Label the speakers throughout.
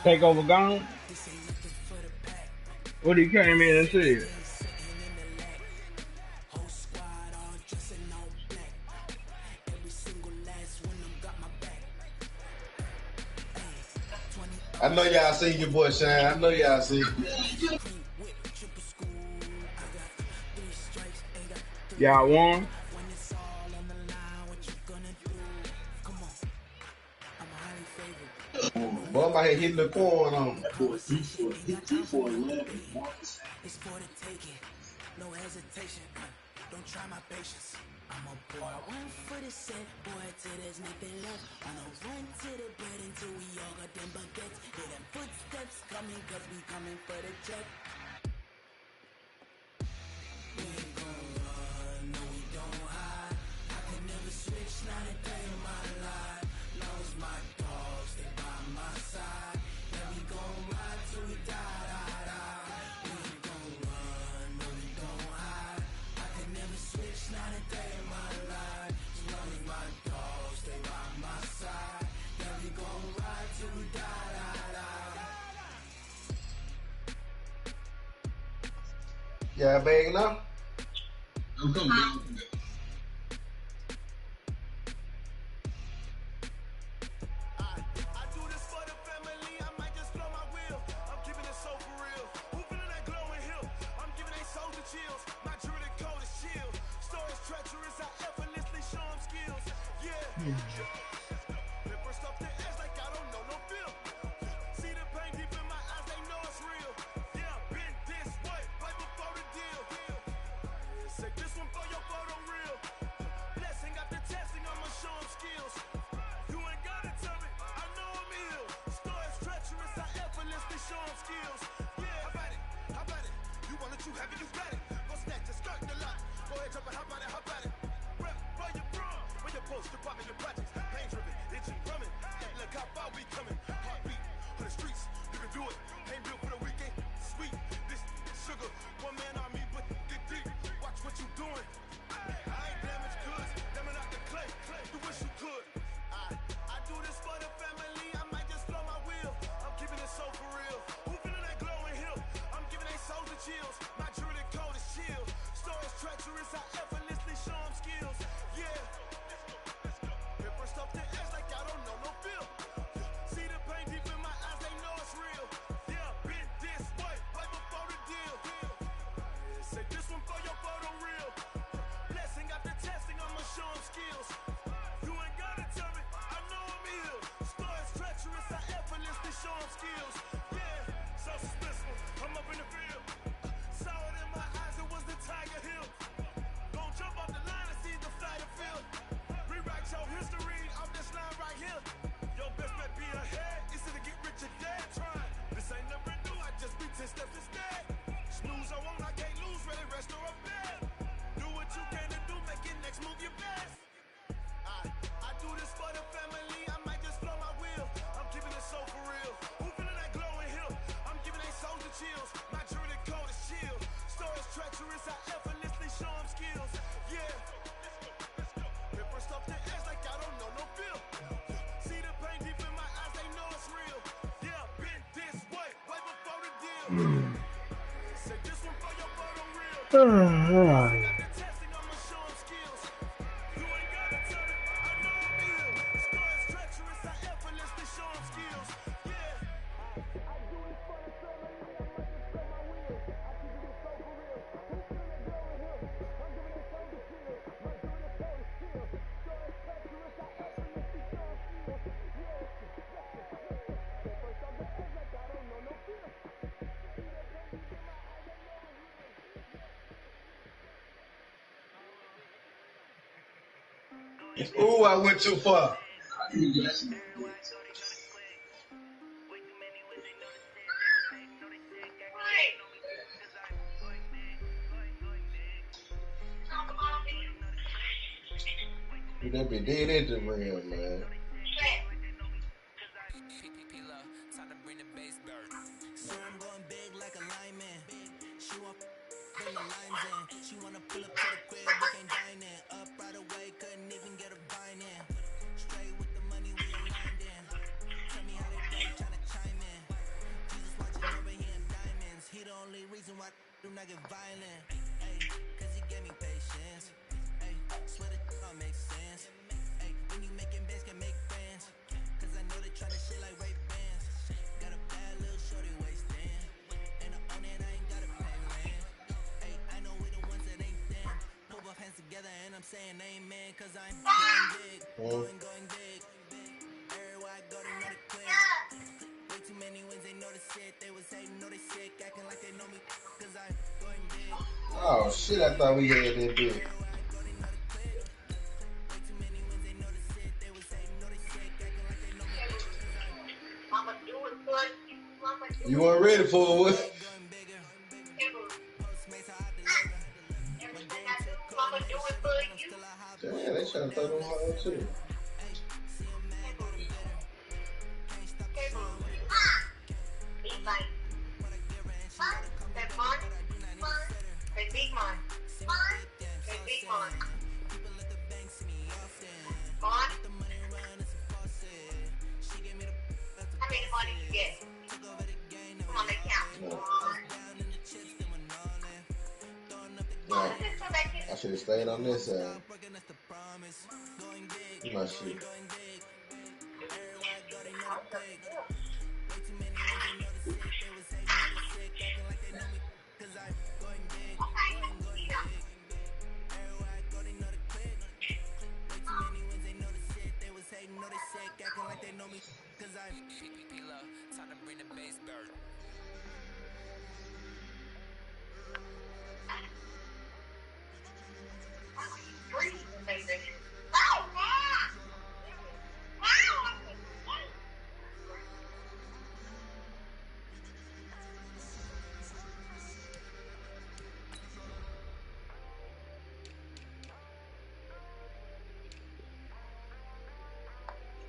Speaker 1: Take over gone. What he came in and said.
Speaker 2: I know y'all see your boy Shine. I know y'all see.
Speaker 1: Y'all won?
Speaker 2: Boy, I'm out here hitting the corn on.
Speaker 3: That boy D4 11.
Speaker 4: It's for the taking, no hesitation. Don't try my patience. I'm a boy, one for the set, boy, till there's nothing left. On a run to the bread until we all got them baguettes. Hear them footsteps coming, cause we coming for the check. We ain't gon' run, no we don't hide. I can never switch, not a day in my life. Knows my dogs, they by my side. Yeah, we gon' ride till we die. Not a day in my life, as long as my dogs stay by my side. Yeah, we gon' ride till we die.
Speaker 2: Yeah, bag now.
Speaker 3: I'm coming.
Speaker 2: Ooh, I went too far. That be dead at the rim, man.
Speaker 4: I'm going big like a lineman. She want bring the lines in. She wanna pull up to the crib, we can dine in. Up right away, couldn't even get a vine in. Straight with the money we aligned in. Tell me how they break, tryna chime in. reason why do not get violent. Ay, cause he gave me patience. Ay, swear that don't make sense. Ay, when you making bands can make friends. Cause I know they tryna shit like Ray Bans. Got a bad little shorty wasting. And I own it, I ain't gotta pay rent. Ay, I know we the ones that ain't them. Pull both hands together and I'm saying amen. Cause I'm going big, going big. Everywhere I go, they know the quick. Way too many wins, they know the shit. They was hating, know they sick, acting like they know me. Cause I'm going big.
Speaker 2: Oh shit! I thought we had that big. You weren't ready for it. Damn, they trying to throw them hard too. No. I should have stayed on this side. My shit.
Speaker 4: Time to bring the bass bird.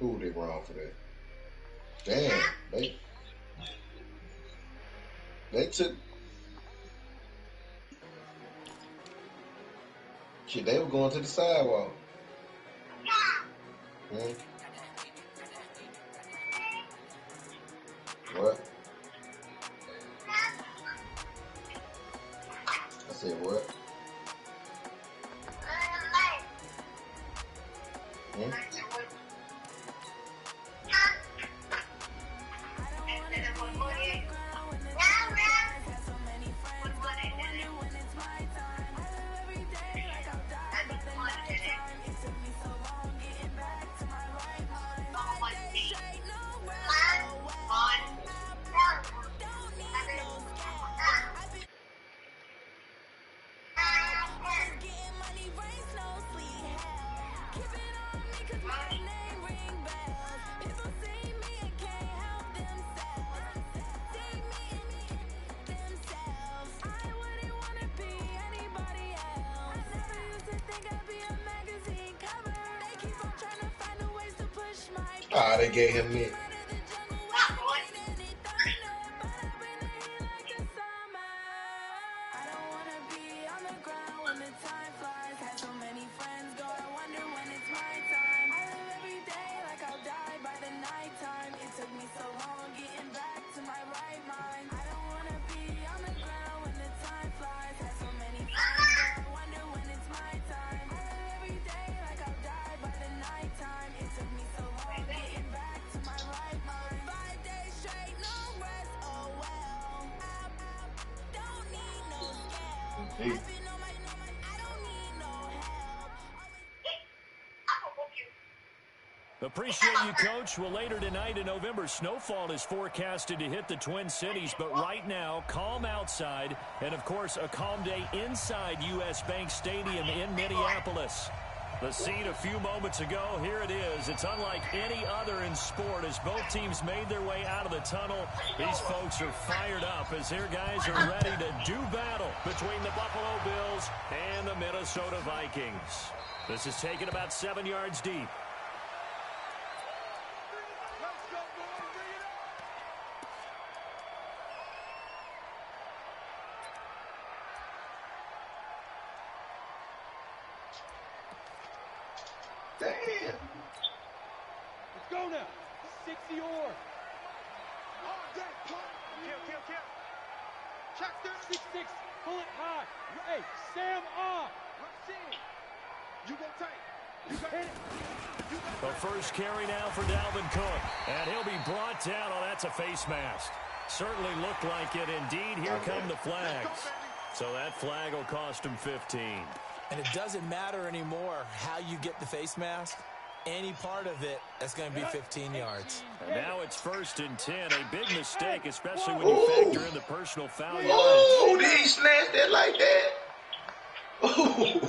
Speaker 2: Ooh, they wrong for that. Damn, they took. Shit, they were going to the sidewalk. What? I said what? Ah, they gave him it.
Speaker 5: Appreciate you, Coach. Well, later tonight, a November snowfall is forecasted to hit the Twin Cities, but right now, calm outside, and, of course, a calm day inside U.S. Bank Stadium in Minneapolis. The scene a few moments ago, here it is. It's unlike any other in sport as both teams made their way out of the tunnel. These folks are fired up as their guys are ready to do battle between the Buffalo Bills and the Minnesota Vikings. This is taken about 7 yards deep.
Speaker 2: Damn.
Speaker 6: Let's go now. 60 or.
Speaker 3: Kill.
Speaker 6: Check 36. Pull it high. Hey, Sam off. You go tight. You got hit.
Speaker 5: The first carry now for Dalvin Cook. And he'll be brought down. Oh, that's a face mask. Certainly looked like it. Indeed, here come the flags. So that flag will cost him 15.
Speaker 7: And it doesn't matter anymore how you get the face mask. Any part of it, that's going to be 15 yards.
Speaker 5: And now it's 1st and 10. A big mistake, especially when you factor in the personal foul yardage.
Speaker 2: Oh, did he snatch that like that? Oh.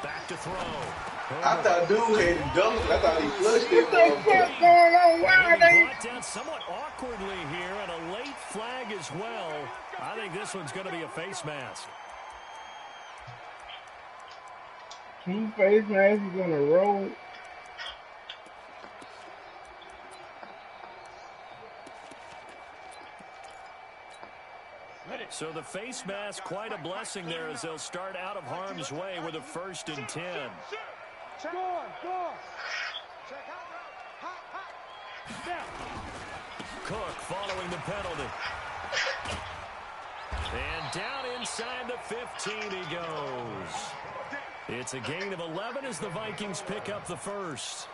Speaker 5: Back to throw.
Speaker 2: I thought dude had dunked. I thought he flushed it.
Speaker 1: What the fuck going on? Why are they?
Speaker 5: Brought down somewhat awkwardly here, and a late flag as well. I think this one's going to be a face mask.
Speaker 1: 2 face masks on the road.
Speaker 5: So the face mask, quite a blessing there as they'll start out of harm's way with a 1st and 10. Cook following the penalty. And down inside the 15 he goes. It's a gain of 11 as the Vikings pick up the first.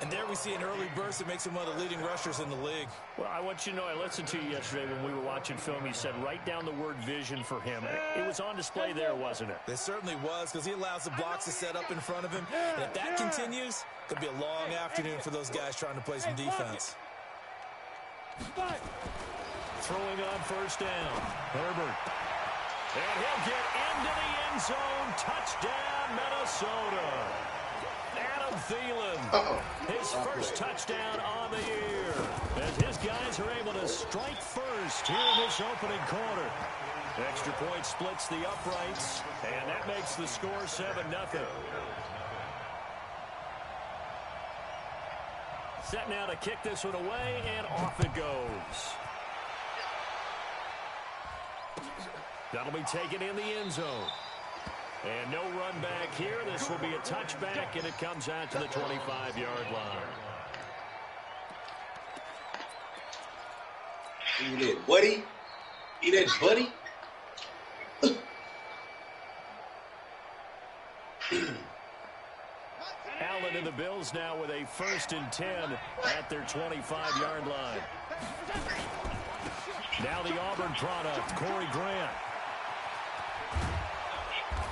Speaker 7: And there we see an early burst that makes him one of the leading rushers in the league.
Speaker 5: Well, I want you to know, I listened to you yesterday when we were watching film. You said write down the word vision for him. It was on display there, wasn't it?
Speaker 7: It certainly was, because he allows the blocks to set up in front of him. And if that continues, it could be a long afternoon for those guys trying to play some defense.
Speaker 5: Throwing on 1st down. Herbert. And he'll get into the end zone. Touchdown, Minnesota. Adam Thielen, his first touchdown on the year, as his guys are able to strike first here in this opening quarter. Extra point splits the uprights, and that makes the score 7-0. Set now to kick this one away, and off it goes. That'll be taken in the end zone. And no run back here. This will be a touchback, and it comes out to the 25-yard line.
Speaker 2: Eat that, buddy. Eat that, buddy.
Speaker 5: Allen and the Bills now with a 1st and 10 at their 25-yard line. Now the Auburn product, Corey Grant.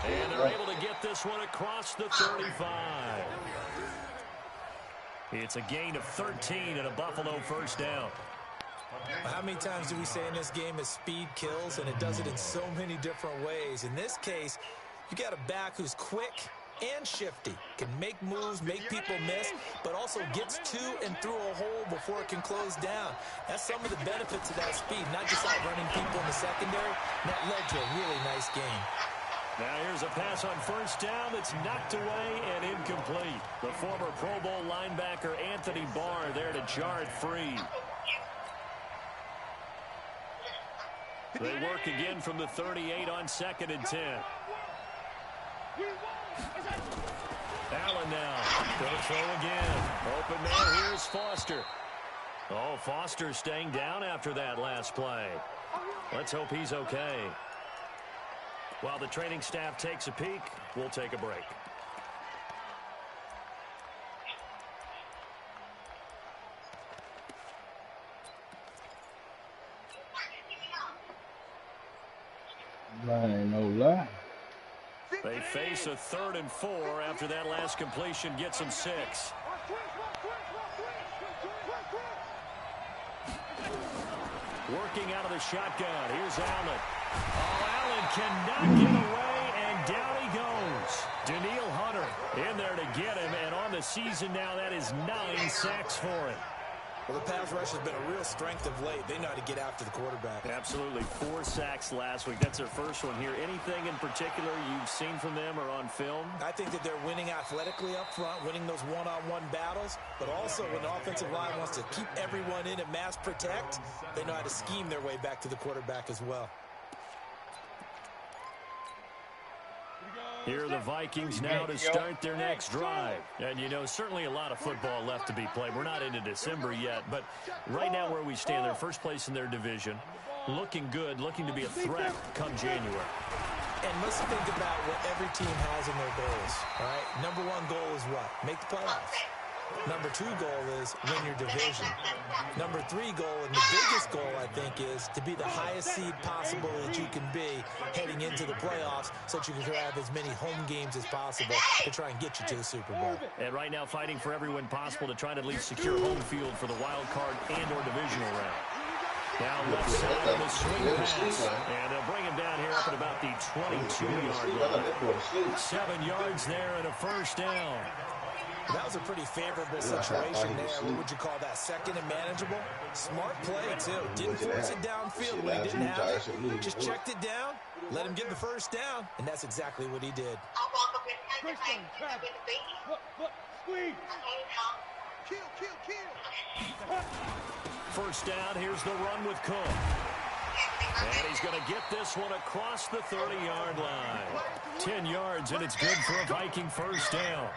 Speaker 5: And they're able to get this one across the 35. It's a gain of 13 and a Buffalo 1st down.
Speaker 7: How many times do we say in this game is speed kills, and it does it in so many different ways. In this case, you got a back who's quick and shifty, can make moves, make people miss, but also gets to and through a hole before it can close down. That's some of the benefits of that speed, not just outrunning people in the secondary. And that led to a really nice game.
Speaker 5: Now here's a pass on 1st down that's knocked away and incomplete. The former Pro Bowl linebacker Anthony Barr there to jar it free. They work again from the 38 on 2nd and 10. Allen now going to throw again. Open man, here's Foster. Oh, Foster staying down after that last play. Let's hope he's okay. While the training staff takes a peek, we'll take a break.
Speaker 1: That ain't no lie.
Speaker 5: They face a 3rd and 4 after that last completion gets them 6. Working out of the shotgun. Here's Allen. Oh, Allen cannot get away, and down he goes. Daniil Hunter in there to get him, and on the season now, that is 9 sacks for him.
Speaker 7: Well, the pass rush has been a real strength of late. They know how to get after the quarterback.
Speaker 5: Absolutely. 4 sacks last week. That's their first one here. Anything in particular you've seen from them or on film?
Speaker 7: I think that they're winning athletically up front, winning those one-on-one battles, but also when the offensive line wants to keep everyone in and mass protect, they know how to scheme their way back to the quarterback as well.
Speaker 5: Here are the Vikings now to start their next drive. And, you know, certainly a lot of football left to be played. We're not into December yet, but right now where we stand, they're first place in their division. looking good, looking to be a threat come January.
Speaker 7: And let's think about what every team has in their goals, all right? Number one goal is what? Make the playoffs. Number two goal is win your division. Number three goal, and the biggest goal, I think, is to be the highest seed possible that you can be heading into the playoffs so that you can have as many home games as possible to try and get you to the Super Bowl.
Speaker 5: And right now fighting for every win possible to try to at least secure home field for the wild card and or divisional round. Now left side of the swing pass. And they'll bring him down here up at about the 22-yard line. 7 yards there and a first down.
Speaker 7: That was a pretty favorable situation there. What would you call that? Second and manageable? Smart play, too. Didn't force it downfield when he didn't have it. Just checked it down, let him get the first down, and that's exactly what he did.
Speaker 6: Look, squeeze. Kill.
Speaker 5: First down, here's the run with Cook. And he's going to get this one across the 30-yard line. 10 yards, and it's good for a Viking first down.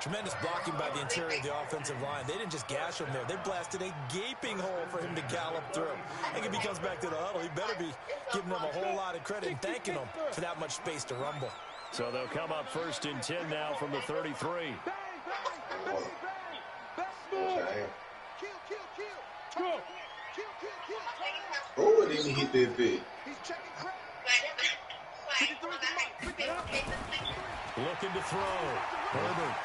Speaker 7: Tremendous blocking by the interior of the offensive line. They didn't just gash him there. They blasted a gaping hole for him to gallop through. I think if he comes back to the huddle, he better be giving them a whole lot of credit and thanking them for that much space to rumble.
Speaker 5: So they'll come up first and 10 now from the 33.
Speaker 2: Oh, and then he hit that big.
Speaker 5: Looking to throw. Herbert.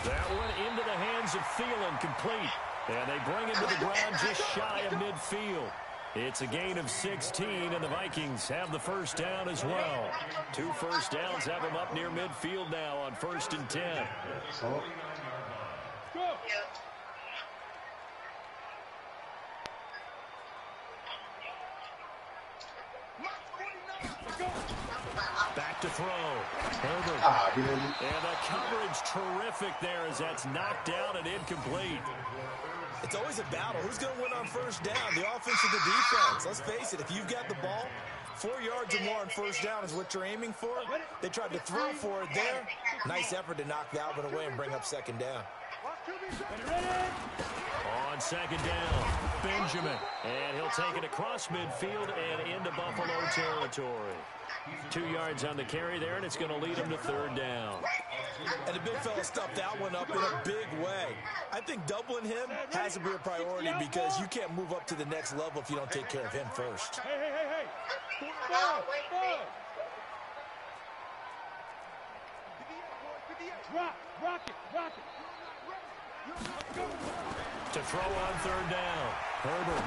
Speaker 5: That one into the hands of Thielen, complete. And they bring him to the ground just shy of midfield. It's a gain of 16, and the Vikings have the first down as well. 2 first downs have them up near midfield now on first and 10. Back to throw. Herbert. And the coverage terrific there as that's knocked down and incomplete.
Speaker 7: It's always a battle. Who's going to win on first down, the offense or the defense? Let's face it, if you've got the ball, 4 yards or more on first down is what you're aiming for. They tried to throw for it there. Nice effort to knock that one away and bring up second down.
Speaker 5: On second down, Benjamin. And he'll take it across midfield and into Buffalo territory. 2 yards on the carry there, and it's going to lead him to third down.
Speaker 7: And the big fella stuffed that one up in a big way. I think doubling him has to be a priority because you can't move up to the next level if you don't take care of him first.
Speaker 6: Hey. Rock it.
Speaker 5: To throw on third down, Herbert.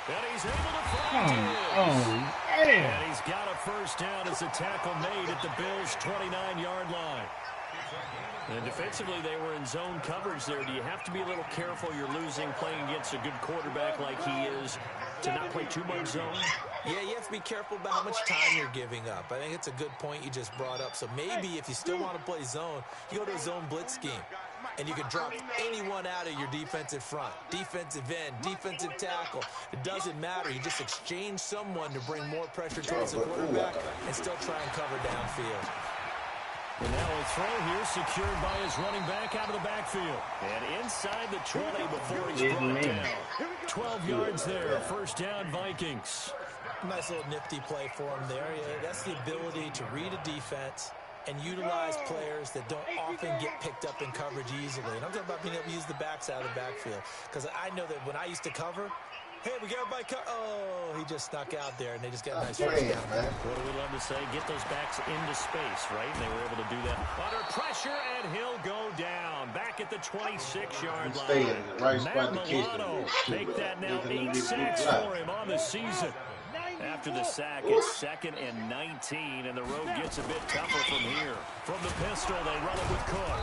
Speaker 5: And he's able to find it. And he's got a first down as a tackle made at the Bills' 29-yard line. And defensively, they were in zone coverage there. Do you have to be a little careful? You're losing playing against a good quarterback like he is to not play too much zone?
Speaker 7: Yeah, you have to be careful about how much time you're giving up. I think it's a good point you just brought up. So maybe if you still want to play zone, you go to a zone blitz scheme. And you can drop anyone out of your defensive front, defensive end, defensive tackle. It doesn't matter. You just exchange someone to bring more pressure towards the quarterback and still try and cover downfield.
Speaker 5: And now a throw here secured by his running back out of the backfield. And inside the 20 before he's brought down. 12 yards there. First down, Vikings.
Speaker 7: Nice little nifty play for him there. Yeah, that's the ability to read a defense and utilize players that don't often get picked up in coverage easily. And I'm talking about being able to use the backside of the backfield. Because I know that when I used to cover, hey, we got everybody oh, he just snuck out there, and they just got a nice first down.
Speaker 5: What do we love to say? Get those backs into space, right? And they were able to do that. Under pressure, and he'll go down. Back at the 26-yard line. Matt Milano, make that now 8 sacks for him on the season. After the sack, it's 2nd and 19, and the road gets a bit tougher from here. From the pistol, they run it with Cook.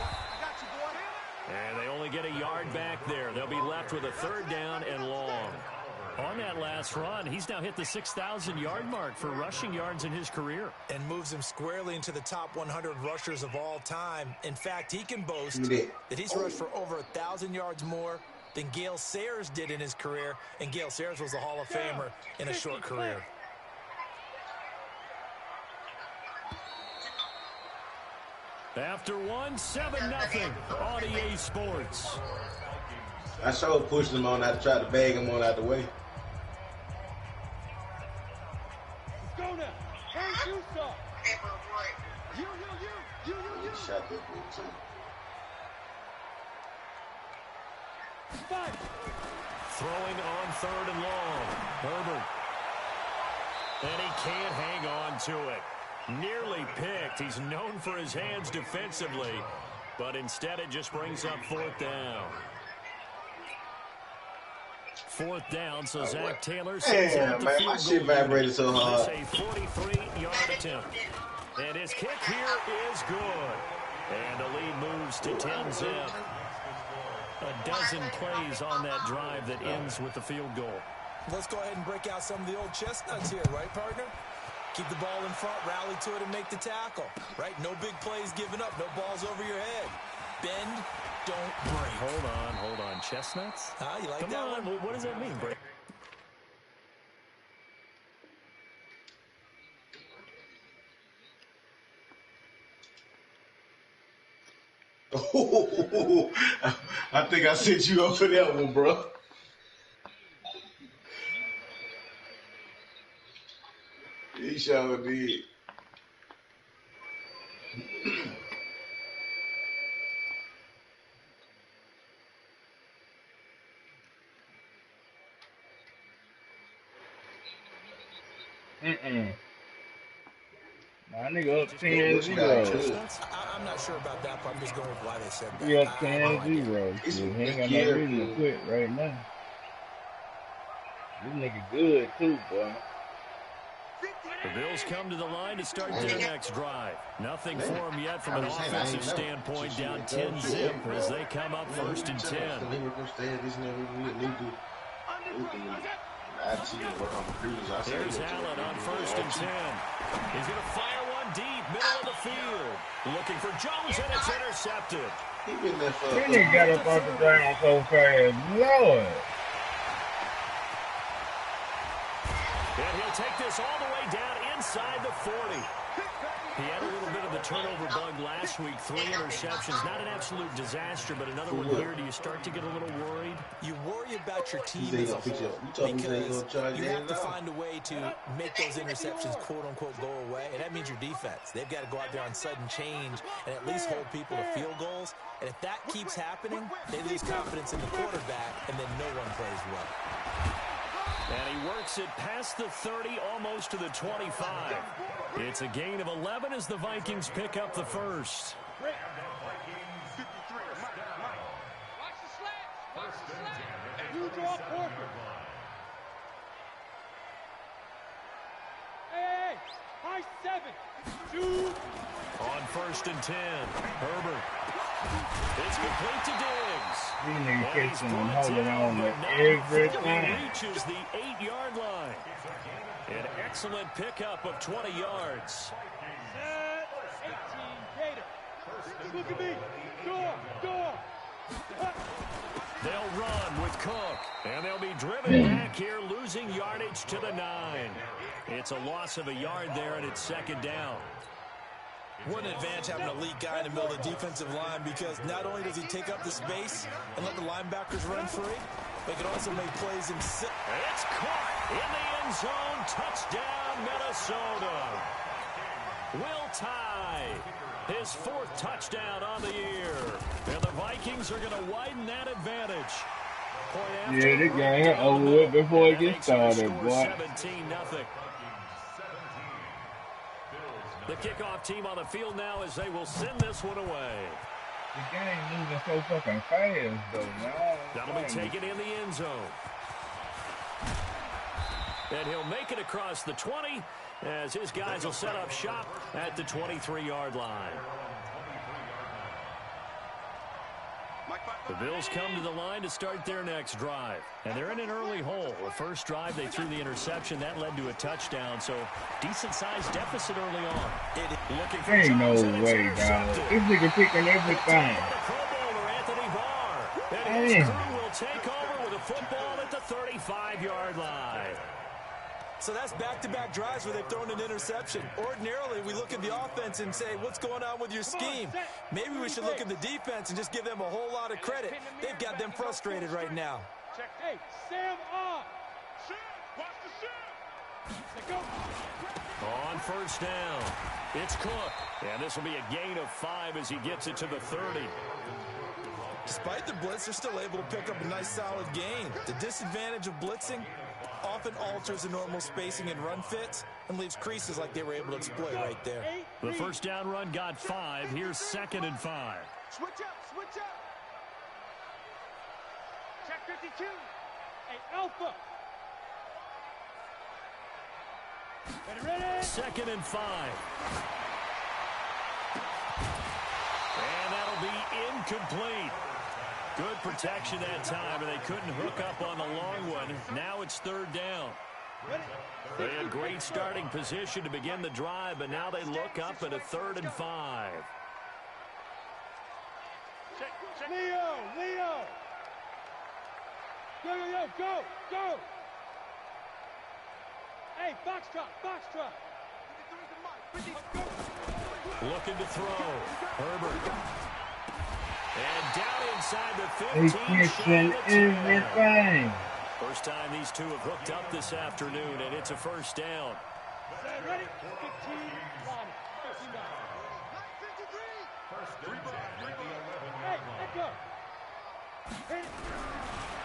Speaker 5: And they only get a yard back there. They'll be left with a third down and long. On that last run, he's now hit the 6,000-yard mark for rushing yards in his career.
Speaker 7: And moves him squarely into the top 100 rushers of all time. In fact, he can boast that he's rushed for over 1,000 yards more than Gale Sayers did in his career, and Gale Sayers was a Hall of Famer in a short career.
Speaker 5: After one, 7-0 on EA Sports.
Speaker 2: I sure pushed him on out to try to bag him on out the way.
Speaker 6: Go now. Hands you saw. You.
Speaker 2: Shot that bitch too.
Speaker 6: Fight.
Speaker 5: Throwing on 3rd and long. Herbert. And he can't hang on to it. Nearly picked. He's known for his hands defensively, but instead it just brings up 4th down. 4th down, so Zach Taylor sends it up the field.
Speaker 2: My shit vibrated so hard.
Speaker 5: This a 43-yard attempt. And his kick here is good. And the lead moves to 10-zip. A dozen plays on that drive that ends with the field goal.
Speaker 7: Let's go ahead and break out some of the old chestnuts here, right, partner? Keep the ball in front, rally to it, and make the tackle, right? No big plays given up, no balls over your head. Bend, don't break.
Speaker 5: Hold on. Chestnuts?
Speaker 7: You like
Speaker 5: Come
Speaker 7: that
Speaker 5: on.
Speaker 7: one?
Speaker 5: What does that mean, break?
Speaker 2: I think I set you up for that one, bro. He sure did.
Speaker 1: My nigga up 10-0.
Speaker 7: I'm not sure about that, but I'm just going with why they said that.
Speaker 1: He up 10-0. He ain't got no reason to quit right now. This nigga good too, boy.
Speaker 5: The Bills come to the line to start their next drive. Nothing for them yet from an offensive standpoint, down 10-zip as they come up 1st and 10. Here's Allen on 1st and 10. He's going to fire one deep, middle of the field. Looking for Jones, and it's intercepted.
Speaker 1: That nigga got up off the ground so fast. Lord.
Speaker 5: And he'll take this all the way down inside the 40. He had a little bit of the turnover bug last week, 3 interceptions. Not an absolute disaster, but another one here. Do you start to get a little worried?
Speaker 7: You worry about your team as a whole because you have to find a way to make those interceptions, quote-unquote, go away, and that means your defense. They've got to go out there on sudden change and at least hold people to field goals. And if that keeps happening, they lose confidence in the quarterback, and then no one plays well.
Speaker 5: And he works it past the 30, almost to the 25. It's a gain of 11 as the Vikings pick up the first.
Speaker 6: Watch the slats. You draw corporate. Hey, high 7. 2.
Speaker 5: On 1st and 10, Herbert. It's complete to Diggs.
Speaker 1: These niggas catching and holding on to everything.
Speaker 5: Reaches the 8-yard line. An excellent pickup of 20 yards.
Speaker 6: 18, Gator. Look at me. Door.
Speaker 5: They'll run with Cook, and they'll be driven back here, losing yardage to the 9. It's a loss of a yard there, and it's 2nd down.
Speaker 7: What an advantage having an elite guy in the middle of the defensive line, because not only does he take up the space and let the linebackers run free, they can also make plays himself.
Speaker 5: It's caught in the end zone. Touchdown, Minnesota. Will Tye, his 4th touchdown on the year. And the Vikings are going to widen that advantage.
Speaker 1: Yeah, they got him over with before it gets started, boy.
Speaker 5: 17-0. The kickoff team on the field now as they will send this one away.
Speaker 1: The game moving so fucking fast, though, man.
Speaker 5: That'll be taken in the end zone. And he'll make it across the 20 as his guys will set up shop at the 23-yard line. The Bills come to the line to start their next drive. And they're in an early hole. The first drive, they threw the interception. That led to a touchdown. So, decent-sized deficit early on. Looking for
Speaker 1: Ain't no
Speaker 5: Jones, and it's
Speaker 1: way, dog.
Speaker 5: intercepted.
Speaker 1: This nigga picking everything.
Speaker 5: Pro Bowler Anthony Barr. And his crew will take over with a football at the 35-yard line.
Speaker 7: So that's back-to-back drives where they've thrown an interception. Ordinarily, we look at the offense and say, what's going on with your scheme? Maybe we should look at the defense and just give them a whole lot of credit. They've got them frustrated right now.
Speaker 6: Check. Hey, Sam off. Watch the go.
Speaker 5: On first down, it's Cook. And this will be a gain of 5 as he gets it to the 30.
Speaker 7: Despite the blitz, they're still able to pick up a nice, solid gain. The disadvantage of blitzing often alters the normal spacing and run fits and leaves creases like they were able to exploit right there.
Speaker 5: The first down run got 5. Here's 2nd and 5.
Speaker 6: Switch up. Check 52. Hey, Alpha. Ready?
Speaker 5: 2nd and 5. And that'll be incomplete. Good protection that time, and they couldn't hook up on the long one. Now it's 3rd down. They had great starting position to begin the drive, but now they look up at a 3rd and 5.
Speaker 6: Leo. Go. Hey, Foxtrot.
Speaker 5: Looking to throw. Herbert. And down inside the 15.
Speaker 1: They fixing everything.
Speaker 5: First time these two have hooked up this afternoon, and it's a first down.
Speaker 6: Ready? 15, Hey, let go.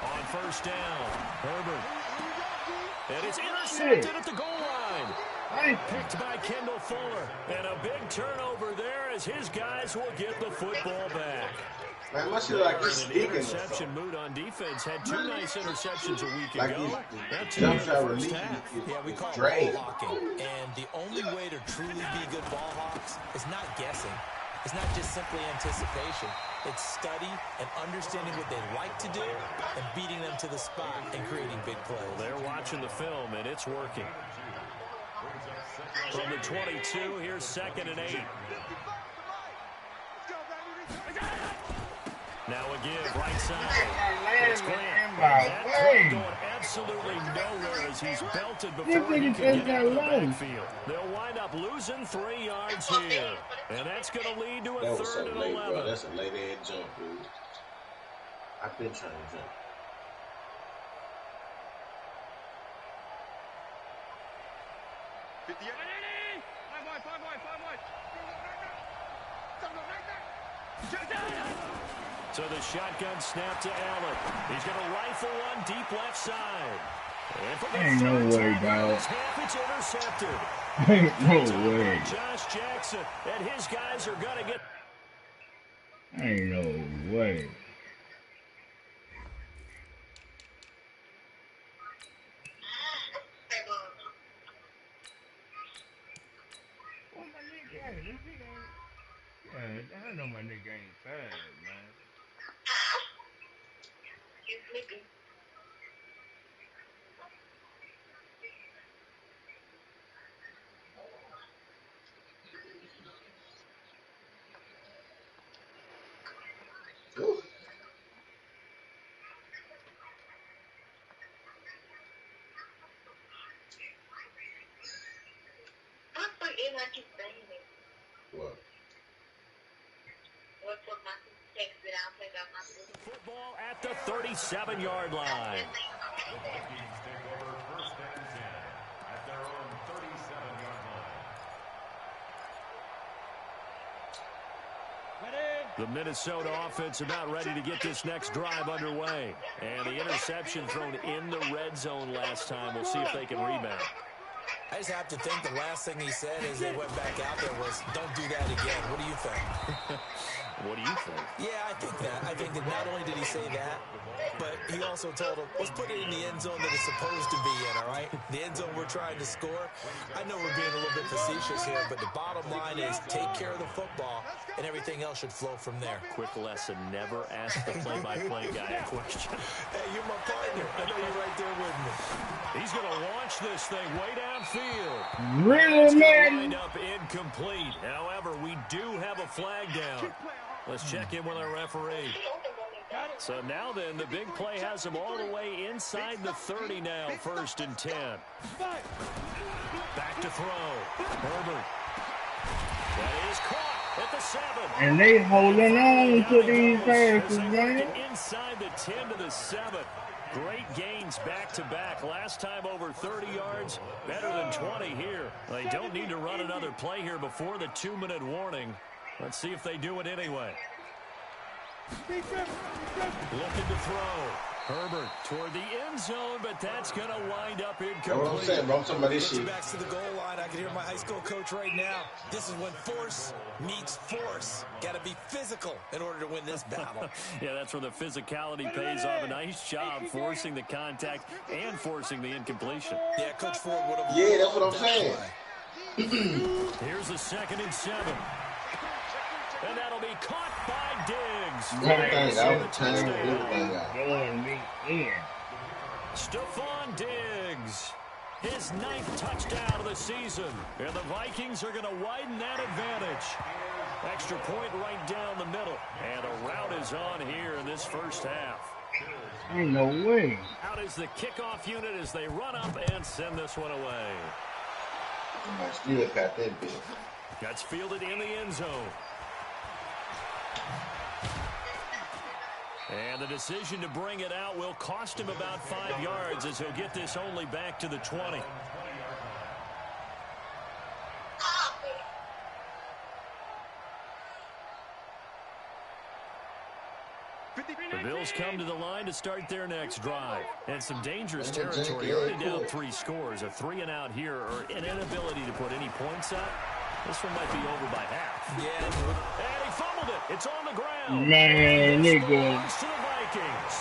Speaker 5: On first down, Herbert. And it's intercepted at the goal line. Picked by Kendall Fuller. And a big turnover there as his guys will get the football back.
Speaker 2: Man, must you like this
Speaker 5: An
Speaker 2: speaking?
Speaker 5: interception mood on defense. Had 2 nice interceptions a week
Speaker 2: Like
Speaker 5: ago.
Speaker 2: these
Speaker 5: That's
Speaker 2: jump
Speaker 5: in
Speaker 2: shot
Speaker 5: the first
Speaker 2: release.
Speaker 5: half.
Speaker 7: Yeah, we call
Speaker 2: Drain.
Speaker 7: it ball hawking. And the only way to truly be good ball hawks is not guessing. It's not just simply anticipation. It's study and understanding what they like to do and beating them to the spot and creating big plays.
Speaker 5: They're watching the film, and it's working. From the 22, here's 2nd and 8. Now a give, right side. It's Grant. That play going absolutely nowhere as he's belted before he can get out of the backfield. They'll wind up losing 3 yards here. And that's going to lead to a
Speaker 2: That was so
Speaker 5: 3rd and
Speaker 2: late,
Speaker 5: 11.
Speaker 2: bro. That's a late ass jump, dude. I've been trying to jump.
Speaker 5: So the shotgun snap to Allen. He's going to rifle one deep left side. And for the
Speaker 1: Ain't no
Speaker 5: 3rd
Speaker 1: way,
Speaker 5: time in
Speaker 1: dog.
Speaker 5: this half, it's intercepted.
Speaker 1: Ain't no way.
Speaker 5: Josh Jackson and his guys are going to get...
Speaker 1: Ain't no way. Well, my nigga ain't. This nigga ain't. Yeah, I know my nigga ain't fast, man.
Speaker 2: Ooh. What?
Speaker 5: Football at the 37-yard line. The Minnesota offense about ready to get this next drive underway. And the interception thrown in the red zone last time. We'll see if they can rebound.
Speaker 7: I just have to think the last thing he said as they went back out there was, don't do that again. What do you think?
Speaker 5: What do you think?
Speaker 7: Yeah, I think that. I think that not only did he say that, but he also told him, let's put it in the end zone that it's supposed to be in, all right? The end zone we're trying to score. I know we're being a little bit facetious here, but the bottom line is take care of the football, and everything else should flow from there.
Speaker 5: Quick lesson, never ask the play-by-play guy a question.
Speaker 7: Hey, you're my partner. I know you're right there with me.
Speaker 5: He's going to launch this thing way downfield.
Speaker 1: Really,
Speaker 5: It's going to
Speaker 1: man?
Speaker 5: wind up incomplete. However, we do have a flag down. Let's check in with our referee. So now then, the big play has them all the way inside the 30 now, 1st and 10. Back to throw. Herbert. That is caught at the 7.
Speaker 1: And they holding on to these passes, man.
Speaker 5: Inside the 10 to the 7. Great gains back-to-back. Last time over 30 yards, better than 20 here. They don't need to run another play here before the 2-minute warning. Let's see if they do it anyway. Looking to throw. Herbert toward the end zone, but that's going to wind up incomplete.
Speaker 2: That's what I'm saying, bro. Somebody shit.
Speaker 7: Back to the goal line. I can hear my high school coach right now. This is when force meets force. Got to be physical in order to win this battle.
Speaker 5: Yeah, that's where the physicality pays off. A nice job forcing the contact and forcing the incompletion.
Speaker 7: Yeah, Coach Ford would have.
Speaker 2: Yeah, that's what I'm saying.
Speaker 5: Here's the 2nd and 7. And that'll be caught by Diggs. Stephon Diggs, his 9th touchdown of the season. And the Vikings are going to widen that advantage. Extra point right down the middle. And a rout is on here in this first half.
Speaker 1: Ain't no way.
Speaker 5: Out is the kickoff unit as they run up and send this one away.
Speaker 2: Still got that bit.
Speaker 5: That's fielded in the end zone. And the decision to bring it out will cost him about 5 yards as he'll get this only back to the 20. The Bills come to the line to start their next drive. And some dangerous territory. Already down 3 scores. A 3-and-out here or an inability to put any points up. This one might be over by half.
Speaker 7: Yeah.
Speaker 5: And he fumbled it. It's on the ground.
Speaker 1: Man, nigga.
Speaker 5: To the Vikings.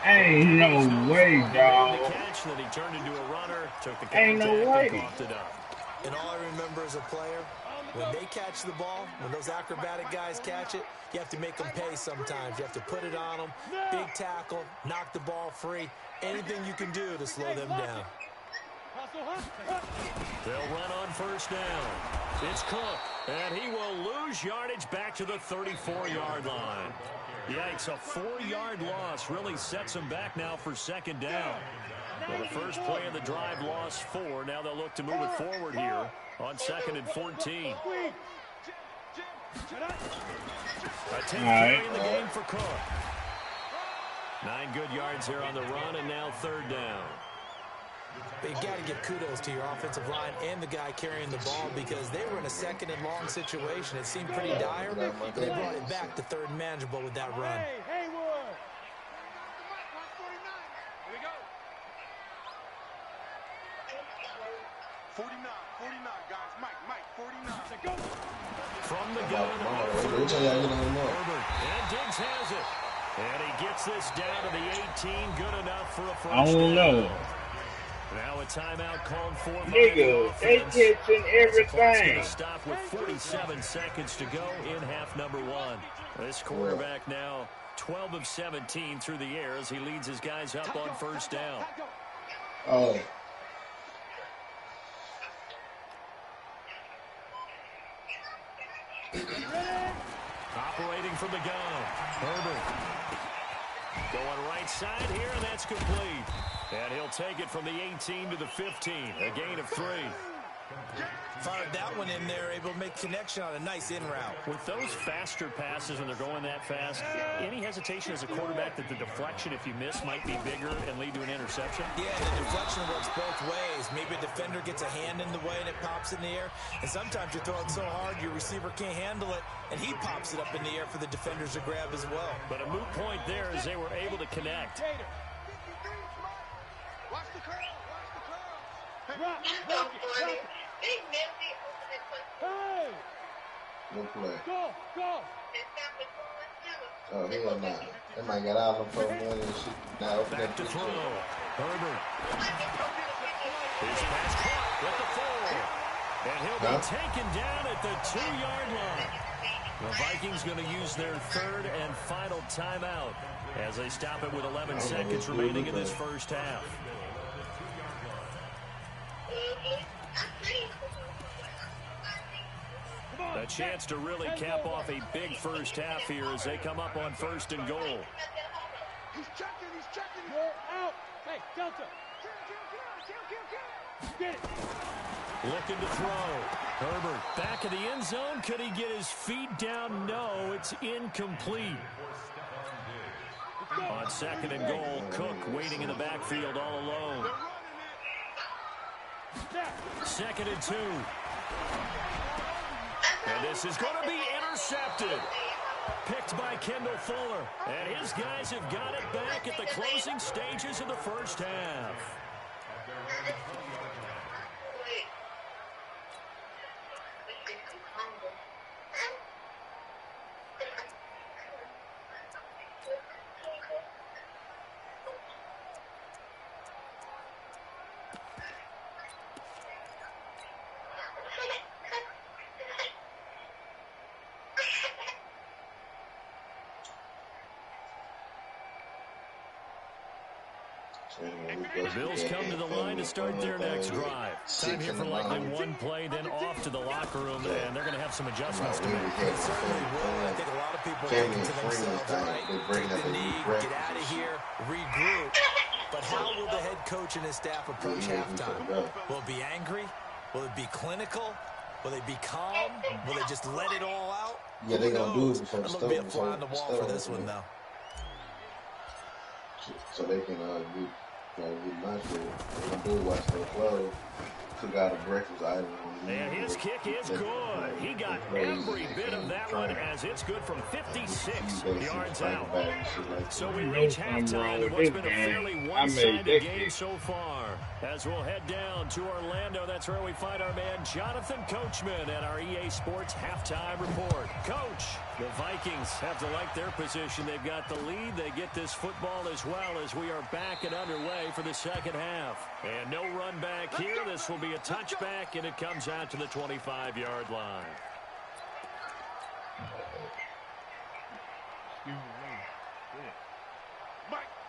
Speaker 1: Ain't no way, dog.
Speaker 5: The catch that he turned into a runner, took the
Speaker 1: Ain't no
Speaker 5: contact
Speaker 1: way.
Speaker 5: and coughed it up.
Speaker 7: And all I remember as a player, when they catch the ball, when those acrobatic guys catch it, you have to make them pay sometimes. You have to put it on them, big tackle, knock the ball free, anything you can do to slow them down.
Speaker 5: They'll run on 1st down. It's Cook, and he will lose yardage back to the 34-yard line. Yikes, a 4-yard loss really sets him back now for 2nd down. Well, the first play of the drive lost 4. Now they'll look to move it forward here on 2nd and 14. A 10th carry in the game for Cook. 9 good yards here on the run, and now 3rd down.
Speaker 7: But you got to give kudos to your offensive line and the guy carrying the ball because they were in a 2nd and long situation. It seemed pretty dire, but they brought it back to 3rd and manageable with that run.
Speaker 6: Here we go. 49, guys. Mike, 49.
Speaker 5: From the gun, Herbert, and Diggs has it. And he gets this down to the 18, good enough for a first
Speaker 1: I don't know.
Speaker 5: down. Now a timeout called for
Speaker 1: Nigga, they catching everything.
Speaker 5: Stop with 47 seconds to go in half number 1. This quarterback now 12 of 17 through the air as he leads his guys up on 1st down.
Speaker 2: Oh.
Speaker 5: Operating from the gun, Herbert. Going right side here, and that's complete. And he'll take it from the 18 to the 15, a gain of 3.
Speaker 7: Fired that one in there, able to make connection on a nice in route.
Speaker 5: With those faster passes when they're going that fast, any hesitation as a quarterback that the deflection, if you miss, might be bigger and lead to an interception?
Speaker 7: Yeah, the deflection works both ways. Maybe a defender gets a hand in the way and it pops in the air. And sometimes you throw it so hard your receiver can't handle it, and he pops it up in the air for the defenders to grab as well.
Speaker 5: But a moot point there as they were able to connect.
Speaker 6: Watch the curl. Hey!
Speaker 2: No play.
Speaker 6: Go!
Speaker 2: Oh, hell nah. They might get out of the money and shit. Now open
Speaker 5: Back
Speaker 2: that
Speaker 5: to
Speaker 2: bitch
Speaker 5: throw.
Speaker 2: up.
Speaker 5: Herbert. His pass caught with the 4. And he'll be taken down at the 2-yard line. The Vikings going to use their 3rd and final timeout as they stop it with 11 seconds remaining in this first half. A chance to really cap off a big first half here as they come up on 1st and goal.
Speaker 6: He's checking. You're out. Hey, Delta. Get it.
Speaker 5: Looking to throw. Herbert back in the end zone. Could he get his feet down? No, it's incomplete. On 2nd and goal, Cook waiting in the backfield all alone. 2nd and 2. And this is going to be intercepted. Picked by Kendall Fuller. And his guys have got it back at the closing stages of the first half. The Bills come to the line to start their next drive. Time here for likely one play, then off to the locker room, and they're going to have some adjustments to make.
Speaker 7: They certainly will. I think a lot of people are thinking to themselves, all right, take the knee, get out of here, regroup. But how will the head coach and his staff approach halftime? Will it be angry? Will it be clinical? Will they be calm? Will they just let it all out?
Speaker 2: Yeah, they're going to do it before the
Speaker 7: It'll be a fly on the wall for this one, though.
Speaker 2: So they can get my shit. They can do watch their clothes. Took out a breakfast item.
Speaker 5: And his kick is good. He got every bit of that one as it's good from 56 yards out. So we reach halftime in what's been a fairly one-sided game so far. As we'll head down to Orlando, that's where we find our man Jonathan Coachman at our EA Sports Halftime Report. Coach, the Vikings have to like their position. They've got the lead. They get this football as well as we are back and underway for the second half. And no run back here. This will be a touchback, and it comes out to the 25-yard line.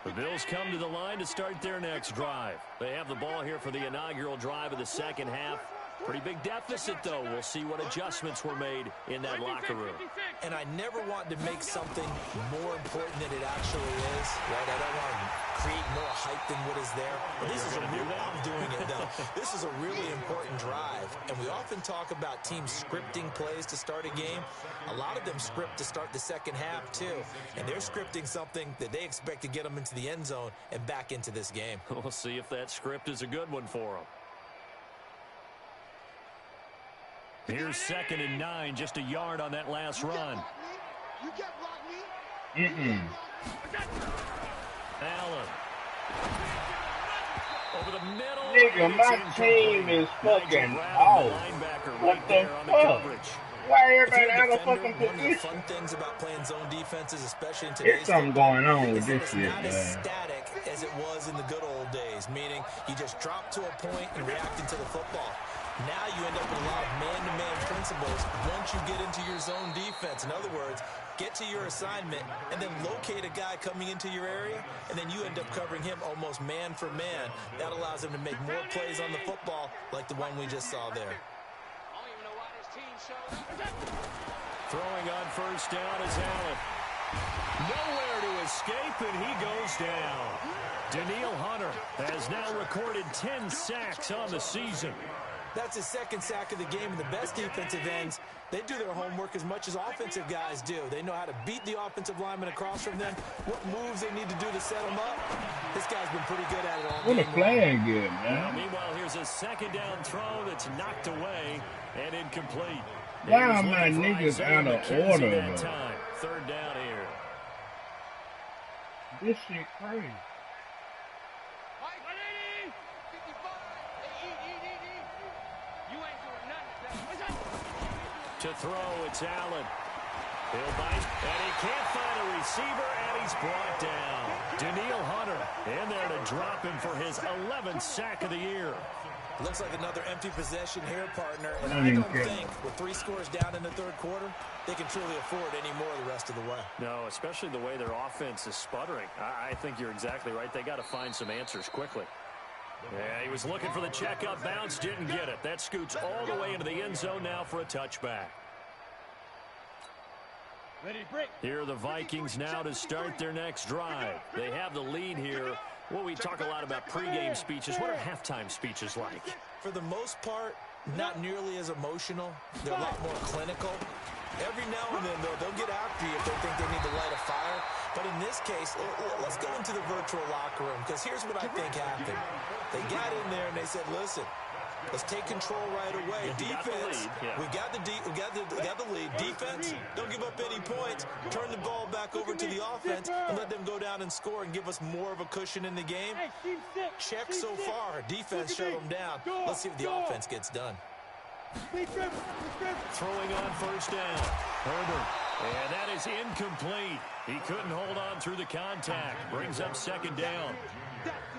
Speaker 5: The Bills come to the line to start their next drive. They have the ball here for the inaugural drive of the second half. Pretty big deficit, though. We'll see what adjustments were made in that locker room.
Speaker 7: And I never want to make something more important than it actually is, right? I don't want to create more hype than what is there. But this is a real, I'm doing it, though. This is a really important drive. And we often talk about teams scripting plays to start a game. A lot of them script to start the second half, too. And they're scripting something that they expect to get them into the end zone and back into this game.
Speaker 5: We'll see if that script is a good one for them. Here's 2nd and 9, just a yard on that last run. Allen. Over the middle.
Speaker 1: Nigga, my team is fucking off. What the fuck? Why everybody out of fucking position?
Speaker 7: One of the fun things about playing zone defenses, especially in today's
Speaker 1: There's something going on with this shit,
Speaker 7: man. It's not as static as it was in the good old days, meaning you just drop to a point and reacting to the football. Now you end up with a lot of man-to-man principles once you get into your zone defense. In other words, get to your assignment and then locate a guy coming into your area, and then you end up covering him almost man for man. That allows him to make more plays on the football like the one we just saw there.
Speaker 5: Throwing on first down is Allen. Nowhere to escape, and he goes down. Daniil Hunter has now recorded 10 sacks on the season.
Speaker 7: That's his second sack of the game, and the best defensive ends, they do their homework as much as offensive guys do. They know how to beat the offensive lineman across from them, what moves they need to do to set them up. This guy's been pretty good at it all game.
Speaker 1: What a playing good, man.
Speaker 5: Now, meanwhile, here's a second down throw that's knocked away and incomplete.
Speaker 1: Why are my niggas out of order, though?
Speaker 5: 3rd down here.
Speaker 1: This shit crazy.
Speaker 5: To throw, it's Allen. He'll bite, and he can't find a receiver, and he's brought down. Daniil Hunter in there to drop him for his 11th sack of the year.
Speaker 7: Looks like another empty possession here, partner. And I don't think, with 3 scores down in the third quarter, they can truly afford any more the rest of the way.
Speaker 5: No, especially the way their offense is sputtering. I think you're exactly right. They got to find some answers quickly. Yeah, he was looking for the checkup bounce, didn't get it. That scoots all the way into the end zone now for a touchback. Here are the Vikings now to start their next drive. They have the lead here. Well, we talk a lot about pregame speeches. What are halftime speeches like?
Speaker 7: For the most part, not nearly as emotional. They're a lot more clinical. Every now and then, though, they'll get after you if they think they need to light a fire. But in this case, let's go into the virtual locker room, because here's what I think happened. They got in there and they said, listen, let's take control right away. Defense, we got the lead. Defense, don't give up any points. Turn the ball back over to the offense and let them go down and score and give us more of a cushion in the game. Check so far. Defense shut them down. Let's see if the offense gets done.
Speaker 5: Throwing on first down. Herbert. And that is incomplete. He couldn't hold on through the contact. Brings up second down.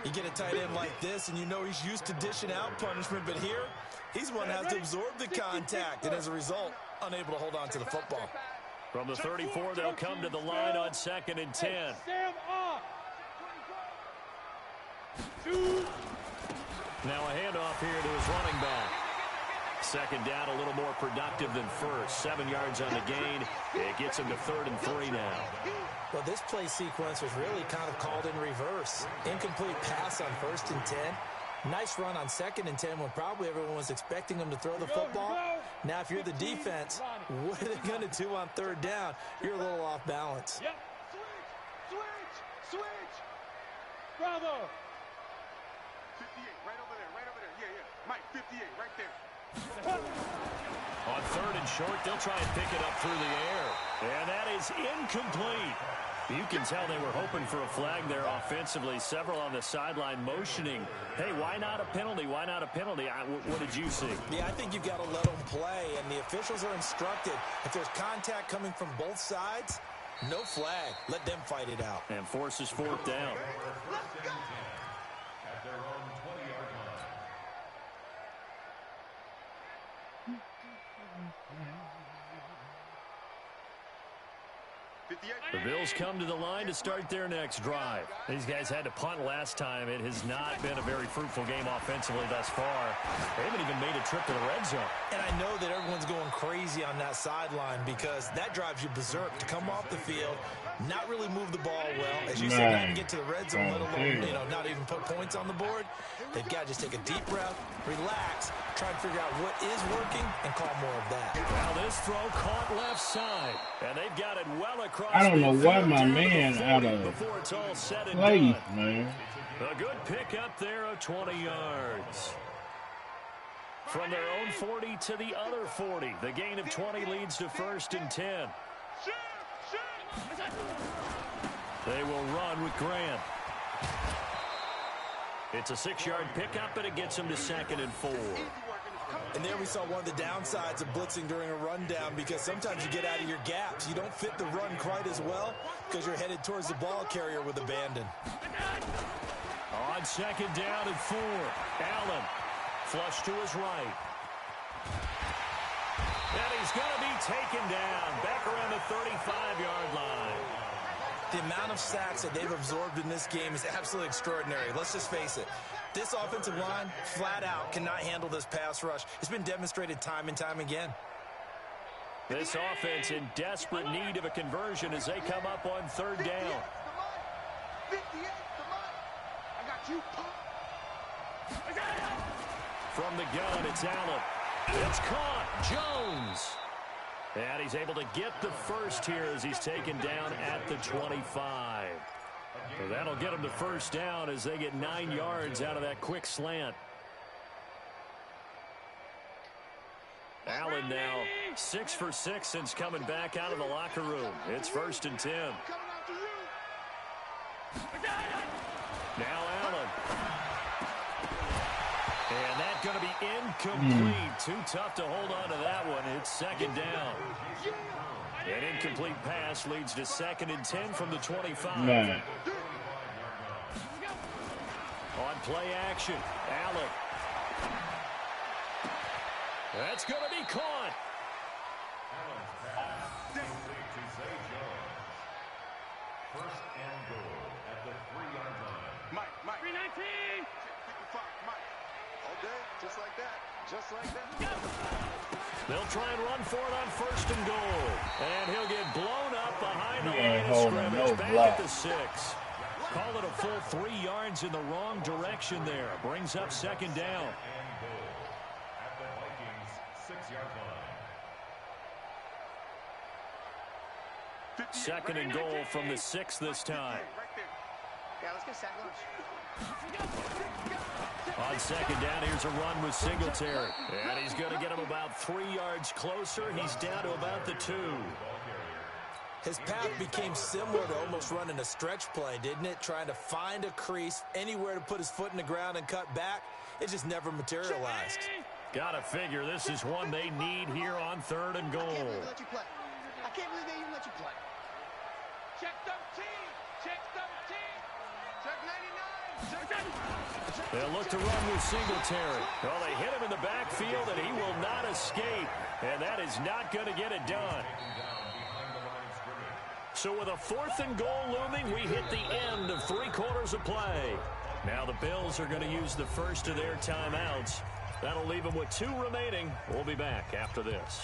Speaker 7: You get a tight end like this, and you know he's used to dishing out punishment, but here, he's one that has to absorb the contact, and as a result, unable to hold on to the football.
Speaker 5: From the 34, they'll come to the line on 2nd and 10. Now a handoff here to his running back. Second down, a little more productive than first. 7 yards on the gain. It gets him to 3rd and 3 now.
Speaker 7: Well, this play sequence was really kind of called in reverse. Incomplete pass on 1st and 10. Nice run on 2nd and 10 when probably everyone was expecting him to throw the football. Now, if you're the defense, what are they going to do on 3rd down? You're a little off balance.
Speaker 6: Yep. Switch. Bravo.
Speaker 8: 58, right over there. Yeah. Mike, 58, right there.
Speaker 5: On 3rd and short, they'll try and pick it up through the air. And that is incomplete. You can tell they were hoping for a flag there offensively. Several on the sideline motioning. Hey, why not a penalty? Why not a penalty? What did you see?
Speaker 7: Yeah, I think you've got to let them play, and the officials are instructed. If there's contact coming from both sides, no flag. Let them fight it out.
Speaker 5: And forces 4th down. The Bills come to the line to start their next drive. These guys had to punt last time. It has not been a very fruitful game offensively thus far. They haven't even made a trip to the red zone.
Speaker 7: And I know that everyone's going crazy on that sideline because that drives you berserk to come off the field, not really move the ball well. As you said, not even get to the red zone, let alone, not even put points on the board. They've got to just take a deep breath, relax, try and figure out what is working, and call more of that.
Speaker 5: Now this throw caught left side, and they've got it well across.
Speaker 1: I don't know why my man out of
Speaker 5: before it's all said and
Speaker 1: place,
Speaker 5: done.
Speaker 1: man.
Speaker 5: A good pickup there of 20 yards. From their own 40 to the other 40. The gain of 20 leads to 1st and 10. They will run with Grant. It's a 6-yard pickup, and it gets him to 2nd and 4.
Speaker 7: And there we saw one of the downsides of blitzing during a rundown because sometimes you get out of your gaps. You don't fit the run quite as well because you're headed towards the ball carrier with abandon.
Speaker 5: On 2nd down and 4, Allen flush to his right. And he's going to be taken down back around the 35-yard line.
Speaker 7: The amount of sacks that they've absorbed in this game is absolutely extraordinary. Let's just face it. This offensive line, flat out, cannot handle this pass rush. It's been demonstrated time and time again.
Speaker 5: This offense in desperate need of a conversion as they come up on 3rd down.
Speaker 8: 58, I got you.
Speaker 5: From the gun, it's Allen. It's caught. Jones. And he's able to get the first here as he's taken down at the 25. So that'll get him to 1st down as they get 9 yards out of that quick slant. Allen now 6 for 6 since coming back out of the locker room. It's 1st and 10. Now Allen. And that's going to be incomplete. Too tough to hold on to that one. It's 2nd down. An incomplete pass leads to 2nd and 10 from the 25.
Speaker 1: Man.
Speaker 5: On play action, Allen. That's going to be caught.
Speaker 9: First and goal at the 3-yard line.
Speaker 8: Mike. 319. 55, Mike. All day, just like that.
Speaker 5: They'll try and run for it on 1st and goal. And he'll get blown up behind the
Speaker 1: He
Speaker 5: line
Speaker 1: ain't
Speaker 5: of
Speaker 1: holding
Speaker 5: scrimmage.
Speaker 1: no
Speaker 5: Back
Speaker 1: block.
Speaker 5: at the 6. Call it a full 3 yards in the wrong direction there. Brings up 2nd down.
Speaker 9: And goal at the Vikings 6-yard line.
Speaker 5: 2nd and goal from the 6 this time.
Speaker 8: Yeah, let's get sack lunch.
Speaker 5: On 2nd down, here's a run with Singletary. And he's going to get him about 3 yards closer. He's down to about the 2.
Speaker 7: His path became similar to almost running a stretch play, didn't it? Trying to find a crease, anywhere to put his foot in the ground and cut back. It just never materialized.
Speaker 5: Gotta figure this is one they need here on 3rd and goal.
Speaker 8: I can't believe they let you play. I can't believe they even let you play.
Speaker 6: Check 13. Check 13.
Speaker 8: Check 99. Check
Speaker 5: They'll look to run with Singletary. Well, they hit him in the backfield, and he will not escape. And that is not going to get it done. So with a 4th and goal looming, we hit the end of 3 quarters of play. Now the Bills are going to use the first of their timeouts. That'll leave them with 2 remaining. We'll be back after this.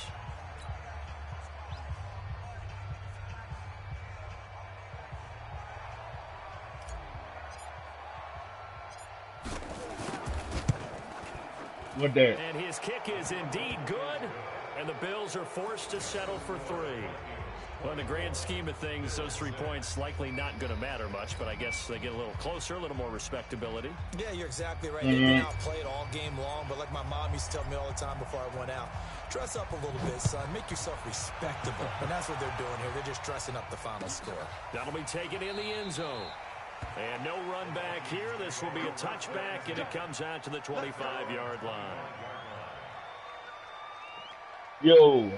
Speaker 1: What that?
Speaker 5: And his kick is indeed good, and the Bills are forced to settle for 3. Well, in the grand scheme of things, those 3 points likely not going to matter much, but I guess they get a little closer, a little more respectability.
Speaker 7: Yeah, you're exactly right. They've been outplayed all game long, but like my mom used to tell me all the time before I went out, dress up a little bit, son. Make yourself respectable. And that's what they're doing here. They're just dressing up the final score.
Speaker 5: That'll be taken in the end zone. And no run back here. This will be a touchback, and it comes out to the 25-yard line.
Speaker 1: Yo.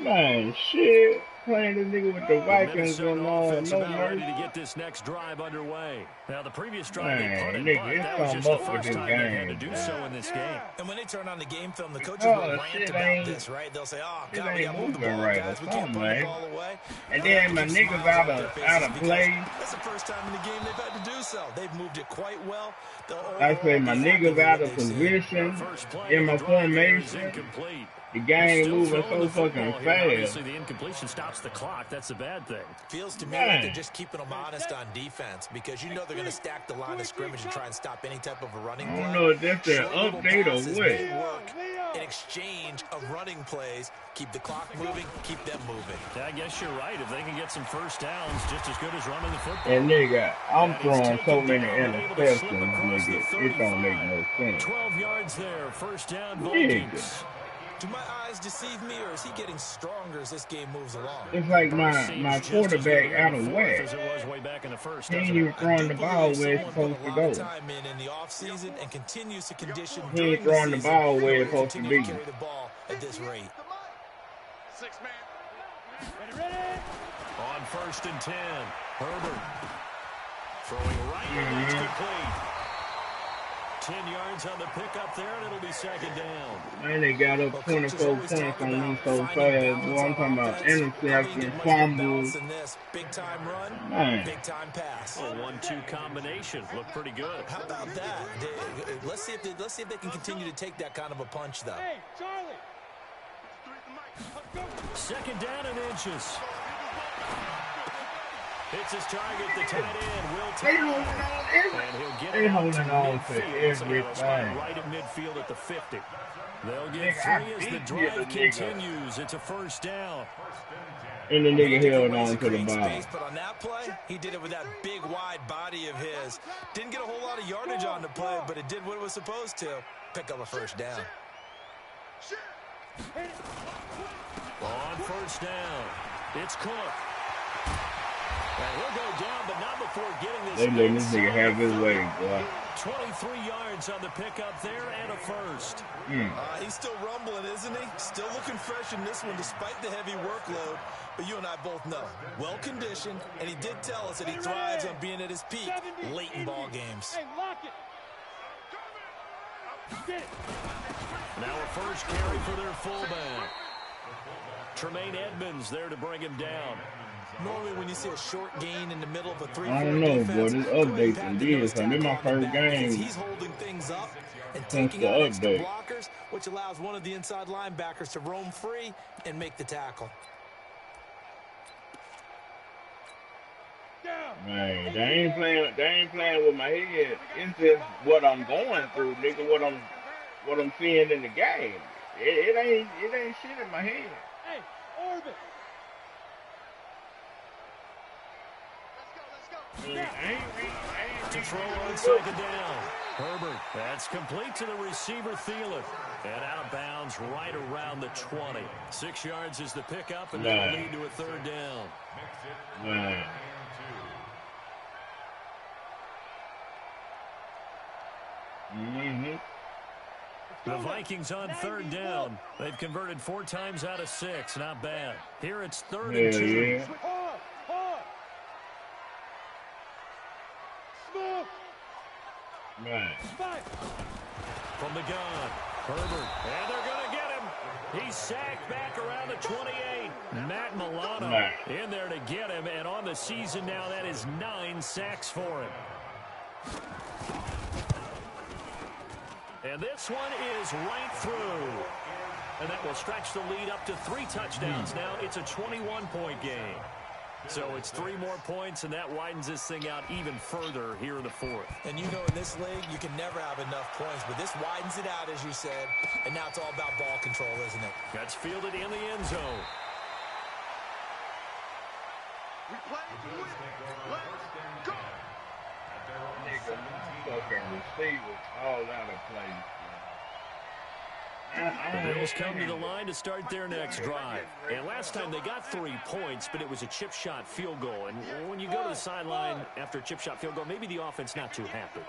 Speaker 1: Man, shit. Playing this nigga with the Vikings and no
Speaker 5: ready
Speaker 1: mercy.
Speaker 5: to get this next drive underway. Now, the previous drive they
Speaker 1: Man,
Speaker 5: punted,
Speaker 1: nigga,
Speaker 5: but
Speaker 1: it's
Speaker 5: that was
Speaker 1: something
Speaker 5: just the
Speaker 1: up with
Speaker 5: first
Speaker 1: this
Speaker 5: time they had to
Speaker 1: game.
Speaker 5: do so in this game.
Speaker 7: And when they turn on the game film, the coaches
Speaker 1: Oh,
Speaker 7: will rant
Speaker 1: shit
Speaker 7: about
Speaker 1: ain't-
Speaker 7: this, right? They'll say, oh,
Speaker 1: It
Speaker 7: God, we got
Speaker 1: ain't
Speaker 7: to move the
Speaker 1: moving
Speaker 7: ball,
Speaker 1: right
Speaker 7: guys.
Speaker 1: or
Speaker 7: We can't
Speaker 1: something,
Speaker 7: put the
Speaker 1: man.
Speaker 7: ball away.
Speaker 1: And then my
Speaker 7: Keep
Speaker 1: niggas
Speaker 7: smiles
Speaker 1: out
Speaker 7: on their
Speaker 1: of
Speaker 7: faces because
Speaker 1: play.
Speaker 7: That's the first time in the game they've had to do so. They've moved it quite well.
Speaker 1: I say my niggas out of position
Speaker 5: First play
Speaker 1: in
Speaker 5: of
Speaker 1: my
Speaker 5: the drive there is
Speaker 1: formation.
Speaker 5: incomplete.
Speaker 1: The game
Speaker 5: Still
Speaker 1: moving
Speaker 5: throwing
Speaker 1: so
Speaker 5: the football
Speaker 1: fucking
Speaker 5: here.
Speaker 1: fast.
Speaker 5: Obviously, the incompletion stops the clock. That's a bad thing.
Speaker 7: Feels to me
Speaker 1: Man.
Speaker 7: like they're just keeping them honest on defense because you know they're going to stack the line of scrimmage and try and stop any type of a running
Speaker 1: I
Speaker 7: play.
Speaker 1: don't know if that's an
Speaker 7: Short little
Speaker 1: update or
Speaker 7: passes
Speaker 1: what.
Speaker 7: may work in exchange of running plays. Keep the clock moving, keep them moving.
Speaker 5: I guess you're right. If they can get some first downs, just as good as running the football.
Speaker 1: And nigga, I'm
Speaker 5: And he's
Speaker 1: throwing so
Speaker 5: taken
Speaker 1: many
Speaker 5: down, able to slip
Speaker 1: interceptions,
Speaker 5: across the
Speaker 1: nigga. It don't make no
Speaker 5: 35.
Speaker 1: sense.
Speaker 5: 12 yards there. First down,
Speaker 1: Nigga.
Speaker 5: Vikings.
Speaker 7: Do my eyes deceive me, or is he getting stronger as this game moves along?
Speaker 1: It's like
Speaker 5: Seems
Speaker 1: my
Speaker 5: just as good
Speaker 1: quarterback
Speaker 5: in
Speaker 1: out
Speaker 5: the
Speaker 1: of
Speaker 5: fourth
Speaker 1: whack.
Speaker 5: as it was way back in the first,
Speaker 1: He ain't
Speaker 5: doesn't
Speaker 1: even
Speaker 5: it?
Speaker 1: throwing the ball where it's
Speaker 7: Someone
Speaker 1: supposed
Speaker 7: put
Speaker 1: to
Speaker 7: a
Speaker 1: go.
Speaker 7: lot of time in the offseason and continues to condition
Speaker 1: He
Speaker 7: during
Speaker 1: ain't throwing the
Speaker 7: season
Speaker 1: ball where
Speaker 7: in
Speaker 1: it's
Speaker 7: order
Speaker 1: supposed to
Speaker 7: continue
Speaker 1: be.
Speaker 7: carry the ball at this rate.
Speaker 8: 6 man.
Speaker 6: Ready?
Speaker 5: On 1st and 10, Herbert throwing right, and that's complete. 10 yards on the pickup there, and it'll be 2nd down.
Speaker 1: Man, they got up 24 points on me so fast. Boy, I'm talking about interception, fumbles.
Speaker 7: Big time run,
Speaker 1: Man.
Speaker 7: big time pass.
Speaker 5: A 1-2 combination. Looked pretty good.
Speaker 7: How about that? Let's see if they can continue to take that kind of a punch, though.
Speaker 6: Hey, Charlie.
Speaker 5: 2nd down and inches. Hits his target, the tight end, Will
Speaker 1: They
Speaker 5: Taylor.
Speaker 1: holding on every-
Speaker 5: And he'll get
Speaker 1: they
Speaker 5: it out
Speaker 1: holding
Speaker 5: to
Speaker 1: on to
Speaker 5: midfield. So they'll spot
Speaker 1: everything.
Speaker 5: right at midfield at the 50. They'll get
Speaker 1: Nigga, I
Speaker 5: 3 as the
Speaker 1: beat you,
Speaker 5: drive
Speaker 1: the nigga.
Speaker 5: continues. It's a first down.
Speaker 1: And the nigga held
Speaker 7: Ways
Speaker 1: on to the
Speaker 7: create
Speaker 1: ball.
Speaker 7: space, but on that play, he did it with that big, wide body of his. Didn't get a whole lot of yardage on the play, but it did what it was supposed to. Pick up a first down.
Speaker 5: On 1st down, it's Cook. And he'll go down, but not before getting this.
Speaker 1: They letting this nigga have his way, boy.
Speaker 5: 23 yards on the pickup there and a first.
Speaker 7: He's still rumbling, isn't he? Still looking fresh in this one despite the heavy workload. But you and I both know, well-conditioned, and he did tell us that he thrives on being at his peak late in ball games.
Speaker 6: Hey, lock it. Get it.
Speaker 5: Now a first carry for their fullback. Tremaine Edmonds there to bring him down.
Speaker 7: Normally when you see a short gain in the middle of a 3-4
Speaker 1: I don't know,
Speaker 7: defense,
Speaker 1: boy. This
Speaker 7: go ahead and
Speaker 1: update
Speaker 7: pat
Speaker 1: and
Speaker 7: the nose
Speaker 1: this. And this
Speaker 7: tackle
Speaker 1: my
Speaker 7: on the
Speaker 1: first
Speaker 7: back because
Speaker 1: game
Speaker 7: he's holding things up and
Speaker 1: since
Speaker 7: taking
Speaker 1: the
Speaker 7: out extra
Speaker 1: update.
Speaker 7: blockers, which allows one of the inside linebackers to roam free and make the tackle.
Speaker 1: Man, they ain't playing with my head. It's just what I'm going through, nigga. What I'm seeing in the game. It ain't shit in my head.
Speaker 6: Hey, orbit.
Speaker 1: I ain't
Speaker 5: To throw on second down. Herbert, that's complete to the receiver, Thielen. And out of bounds right around the 20. 6 yards is the pickup, and that'll lead to a third down.
Speaker 1: Man. Mm-hmm.
Speaker 5: The Vikings on third down. They've converted 4 times out of 6. Not bad. Here it's 3rd and 2.
Speaker 1: Yeah. Man.
Speaker 5: From the gun, Herbert, and they're going to get him. He's sacked back around the 28. Matt Milano in there to get him, and on the season now, that is 9 sacks for him. And this one is right through. And that will stretch the lead up to 3 touchdowns. Now it's a 21-point game. So it's 3 more points, and that widens this thing out even further here in the 4th.
Speaker 7: And you know in this league, you can never have enough points, but this widens it out, as you said, and now it's all about ball control, isn't it?
Speaker 5: That's fielded in the end zone.
Speaker 8: We play to win. Let's go.
Speaker 1: Nigga, fucking receivers all out of place.
Speaker 5: The Bills come to the line to start their next drive. And last time they got 3 points, but it was a chip shot field goal. And when you go to the sideline after a chip shot field goal, maybe the offense not too happy.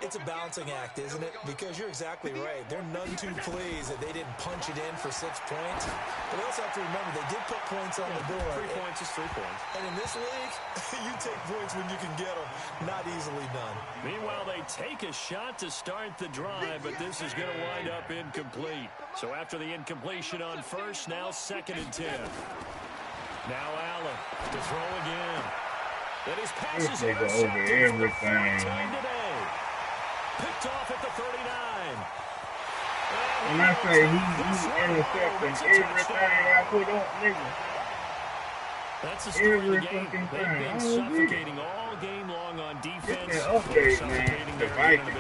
Speaker 7: It's a balancing act, isn't it? Because you're exactly right. They're none too pleased that they didn't punch it in for 6 points. But we also have to remember they did put points on the board.
Speaker 5: 3 points is 3 points.
Speaker 7: And in this league, you take points when you can get them. Not easily done.
Speaker 5: Meanwhile, they take a shot to start the drive, but this is going to wind up incomplete. So after the incompletion on first, now 2nd and 10. Now Allen to throw again. And his pass is intercepted for the 4th time today. Picked off at the 39.
Speaker 1: When I say he's intercepting everything I put up, nigga.
Speaker 5: That's the story of the game. They've been suffocating all game long on defense.
Speaker 1: Update, man. The Vikings.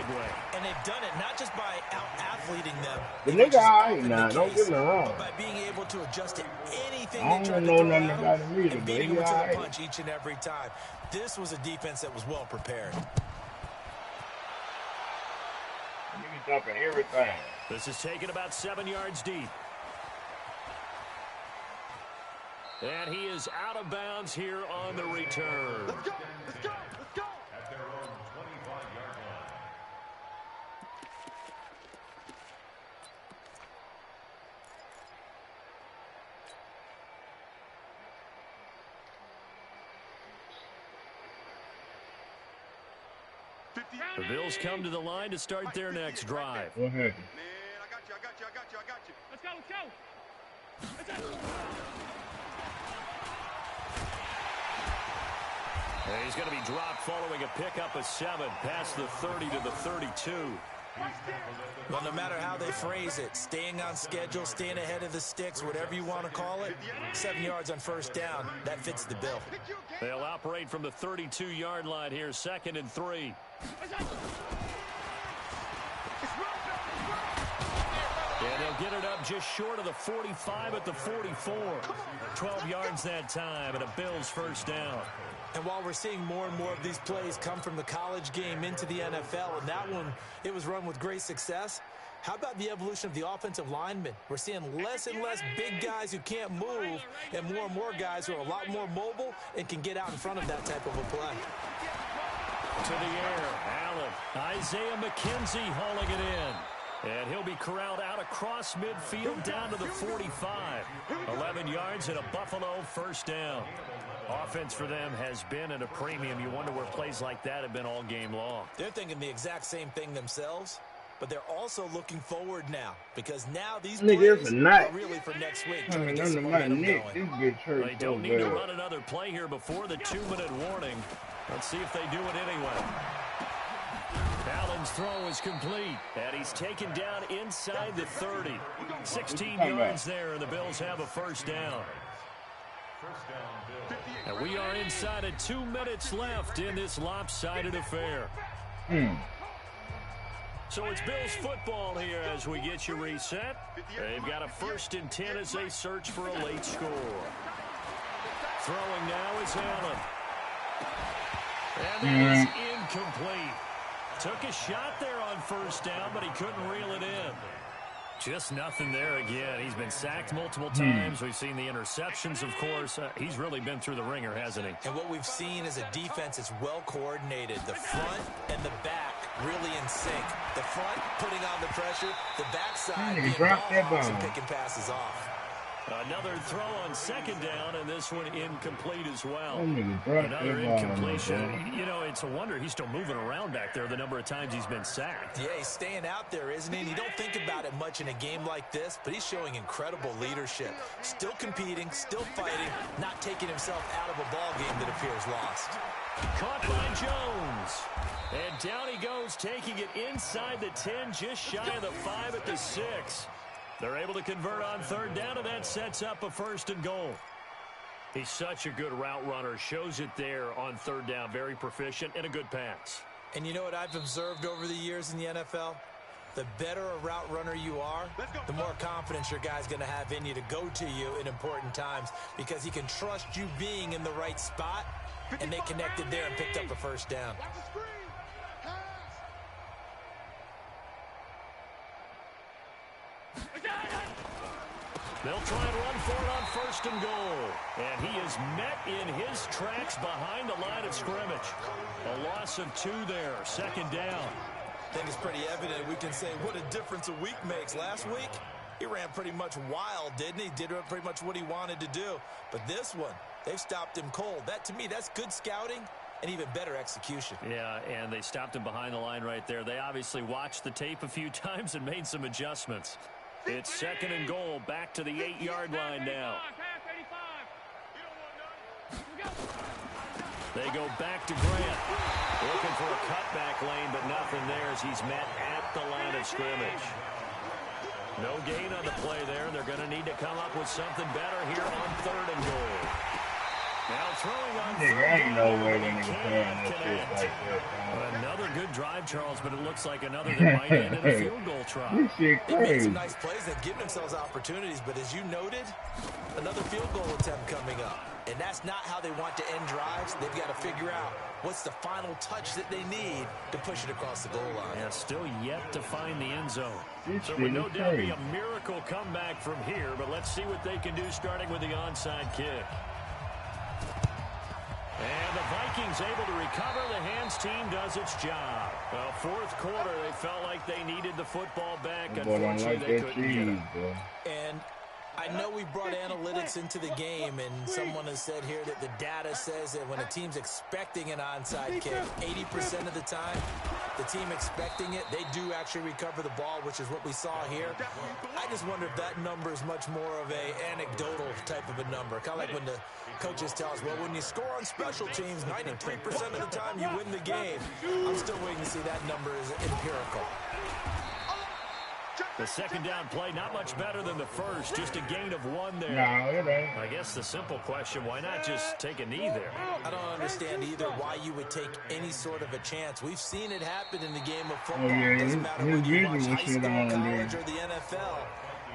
Speaker 7: And they've done it not just by out-athleting them.
Speaker 1: The nigga alright now, don't get me wrong.
Speaker 7: But by being able to adjust to anything
Speaker 1: I
Speaker 7: they try
Speaker 1: don't
Speaker 7: to
Speaker 1: know
Speaker 7: throw
Speaker 1: nothing
Speaker 7: at
Speaker 1: about
Speaker 7: them
Speaker 1: him either,
Speaker 7: and
Speaker 1: but
Speaker 7: beating
Speaker 1: he
Speaker 7: them to the
Speaker 1: alright.
Speaker 7: punch each and every time. This was a defense that was well prepared.
Speaker 1: Nigga dropping everything.
Speaker 5: This is taken about 7 yards deep. And he is out of bounds here on the return.
Speaker 8: Let's go. Let's go. Let's go.
Speaker 9: At their own 25-yard line.
Speaker 5: The Bills come to the line to start their next drive.
Speaker 1: What happened?
Speaker 8: Man, I got you.
Speaker 6: Let's go.
Speaker 5: And he's going to be dropped following a pickup of 7 past the 30 to the 32.
Speaker 7: Well, no matter how they phrase it, staying on schedule, staying ahead of the sticks, whatever you want to call it, 7 yards on first down, that fits the bill.
Speaker 5: They'll operate from the 32-yard line here, 2nd and 3. And they'll get it up just short of the 45 at the 44. 12 yards that time and a Bills first down.
Speaker 7: And while we're seeing more and more of these plays come from the college game into the NFL, and that one, it was run with great success, how about the evolution of the offensive linemen? We're seeing less and less big guys who can't move and more guys who are a lot more mobile and can get out in front of that type of a play.
Speaker 5: To the air, Allen. Isaiah McKenzie hauling it in. And he'll be corralled out across midfield down to the 45. 11 yards and a Buffalo first down. Offense for them has been at a premium. You wonder where plays like that have been all game long.
Speaker 7: They're thinking the exact same thing themselves. but they're also looking forward now because now these
Speaker 1: Nigga, it's
Speaker 7: plays
Speaker 1: a
Speaker 7: are
Speaker 1: knot.
Speaker 7: really for next week.
Speaker 1: Under
Speaker 7: Get some
Speaker 1: my
Speaker 7: momentum
Speaker 1: neck,
Speaker 7: going.
Speaker 1: this bitch hurt
Speaker 5: They
Speaker 1: so
Speaker 5: don't need to
Speaker 1: bad.
Speaker 5: run another play here before the 2-minute warning. Let's see if they do it anyway. Allen's throw is complete, and he's taken down inside the 30. 16 yards there, and the Bills have a first down. And we are inside of 2 minutes left in this lopsided affair. So it's Bills football here as we get you reset. They've got a 1st and 10 as they search for a late score. Throwing now is Allen. And that is incomplete. Took a shot there on first down, but he couldn't reel it in. Just nothing there again. He's been sacked multiple times. We've seen the interceptions, of course. He's really been through the ringer, hasn't he?
Speaker 7: And what we've seen is a defense that's well coordinated. The front and the back really in sync. The front putting on the pressure, the backside being ball and picking passes off.
Speaker 5: Another throw on 2nd down, and this one incomplete as well. Another incompletion. You know, it's a wonder he's still moving around back there the number of times he's been sacked.
Speaker 7: Yeah, he's staying out there, isn't he? And you don't think about it much in a game like this, but he's showing incredible leadership. Still competing, still fighting, not taking himself out of a ball game that appears lost.
Speaker 5: Caught by Jones. And down he goes, taking it inside the 10, just shy of the 5 at the 6. They're able to convert on 3rd down, and that sets up a 1st and goal. He's such a good route runner. Shows it there on 3rd down. Very proficient and a good pass.
Speaker 7: And you know what I've observed over the years in the NFL? The better a route runner you are, the more confidence your guy's going to have in you to go to you in important times because he can trust you being in the right spot, and they connected there and picked up a 1st down.
Speaker 5: They'll try and run for it on 1st and goal. And he is met in his tracks behind the line of scrimmage. A loss of 2 there, 2nd down.
Speaker 7: I think it's pretty evident. We can say what a difference a week makes. Last week, he ran pretty much wild, didn't he? Did pretty much what he wanted to do. But this one, they've stopped him cold. That, to me, that's good scouting and even better execution.
Speaker 5: Yeah, and they stopped him behind the line right there. They obviously watched the tape a few times and made some adjustments. It's 2nd and goal, back to the 8-yard line now. They go back to Grant. Looking for a cutback lane, but nothing there as he's met at the line of scrimmage. No gain on the play there. They're going to need to come up with something better here on 3rd and goal. Now throwing on
Speaker 1: ain't no way they can connect. Like
Speaker 5: another good drive, Charles, but it looks like another that might end in a field goal try.
Speaker 1: This shit
Speaker 7: They made
Speaker 1: crazy.
Speaker 7: some nice plays. They've given themselves opportunities, but as you noted, another field goal attempt coming up. And that's not how they want to end drives. They've got to figure out what's the final touch that they need to push it across the goal line.
Speaker 5: Yeah, still yet to find the end zone. So it would no doubt be a miracle comeback from here, but let's see what they can do starting with the onside kick. And the Vikings able to recover. The hands team does its job. Well, 4th quarter, they felt like they needed the football back. Unfortunately, they couldn't get it.
Speaker 7: And I know we brought analytics into the game, and someone has said here that the data says that when a team's expecting an onside kick, 80% of the time, the team expecting it, they do actually recover the ball, which is what we saw here. I just wonder if that number is much more of a anecdotal type of a number. Kind of like when the coaches tell us, well, when you score on special teams, 93% of the time you win the game. I'm still waiting to see that number is empirical.
Speaker 5: The 2nd down play, not much better than the first, just a gain of 1 there.
Speaker 1: No, it ain't.
Speaker 5: I guess the simple question, why not just take a knee there?
Speaker 7: I don't understand either why you would take any sort of a chance. We've seen it happen in the game of football. It doesn't matter whether you watch high school, college, or the NFL.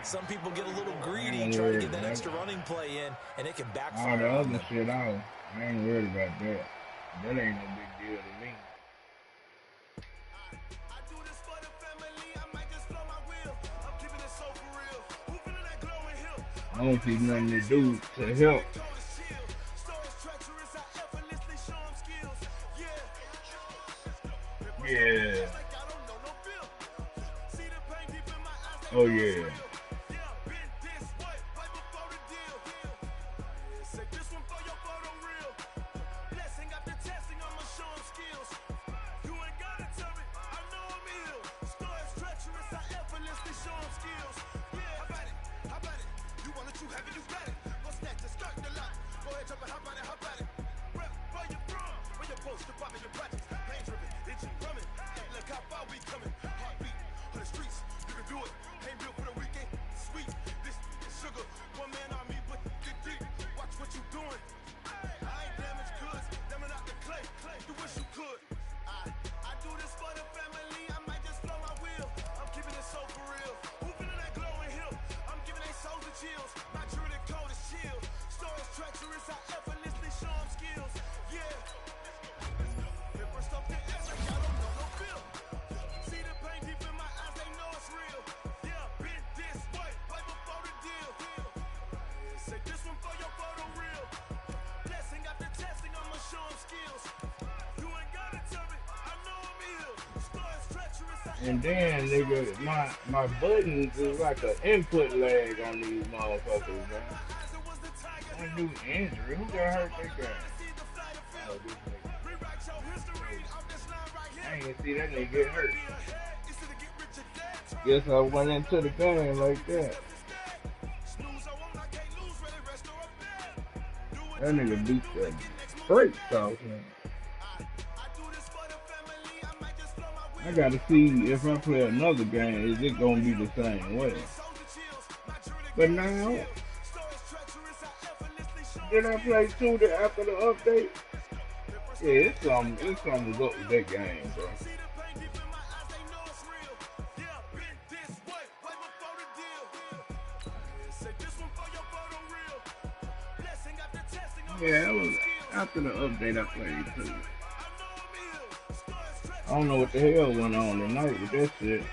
Speaker 7: Some people get a little greedy, try to get that extra running play in, and it can backfire.
Speaker 1: All the other shit out. I ain't worried about that. That ain't no big deal to me. I don't see nothing to do to help. Yeah. Oh yeah. And then, nigga, my buttons is like an input lag on these motherfuckers, man. One new injury. Who got hurt that guy? Oh, this nigga. I ain't even see that nigga get hurt. Guess I went into the game like that. That nigga beat the brakes off him. I gotta see if I play another game, is it gonna be the same way? But now, did I play 2 after the update? Yeah, it's something up with that game, bro. Yeah, it was after the update I played 2. I don't know what the hell went on tonight with that shit.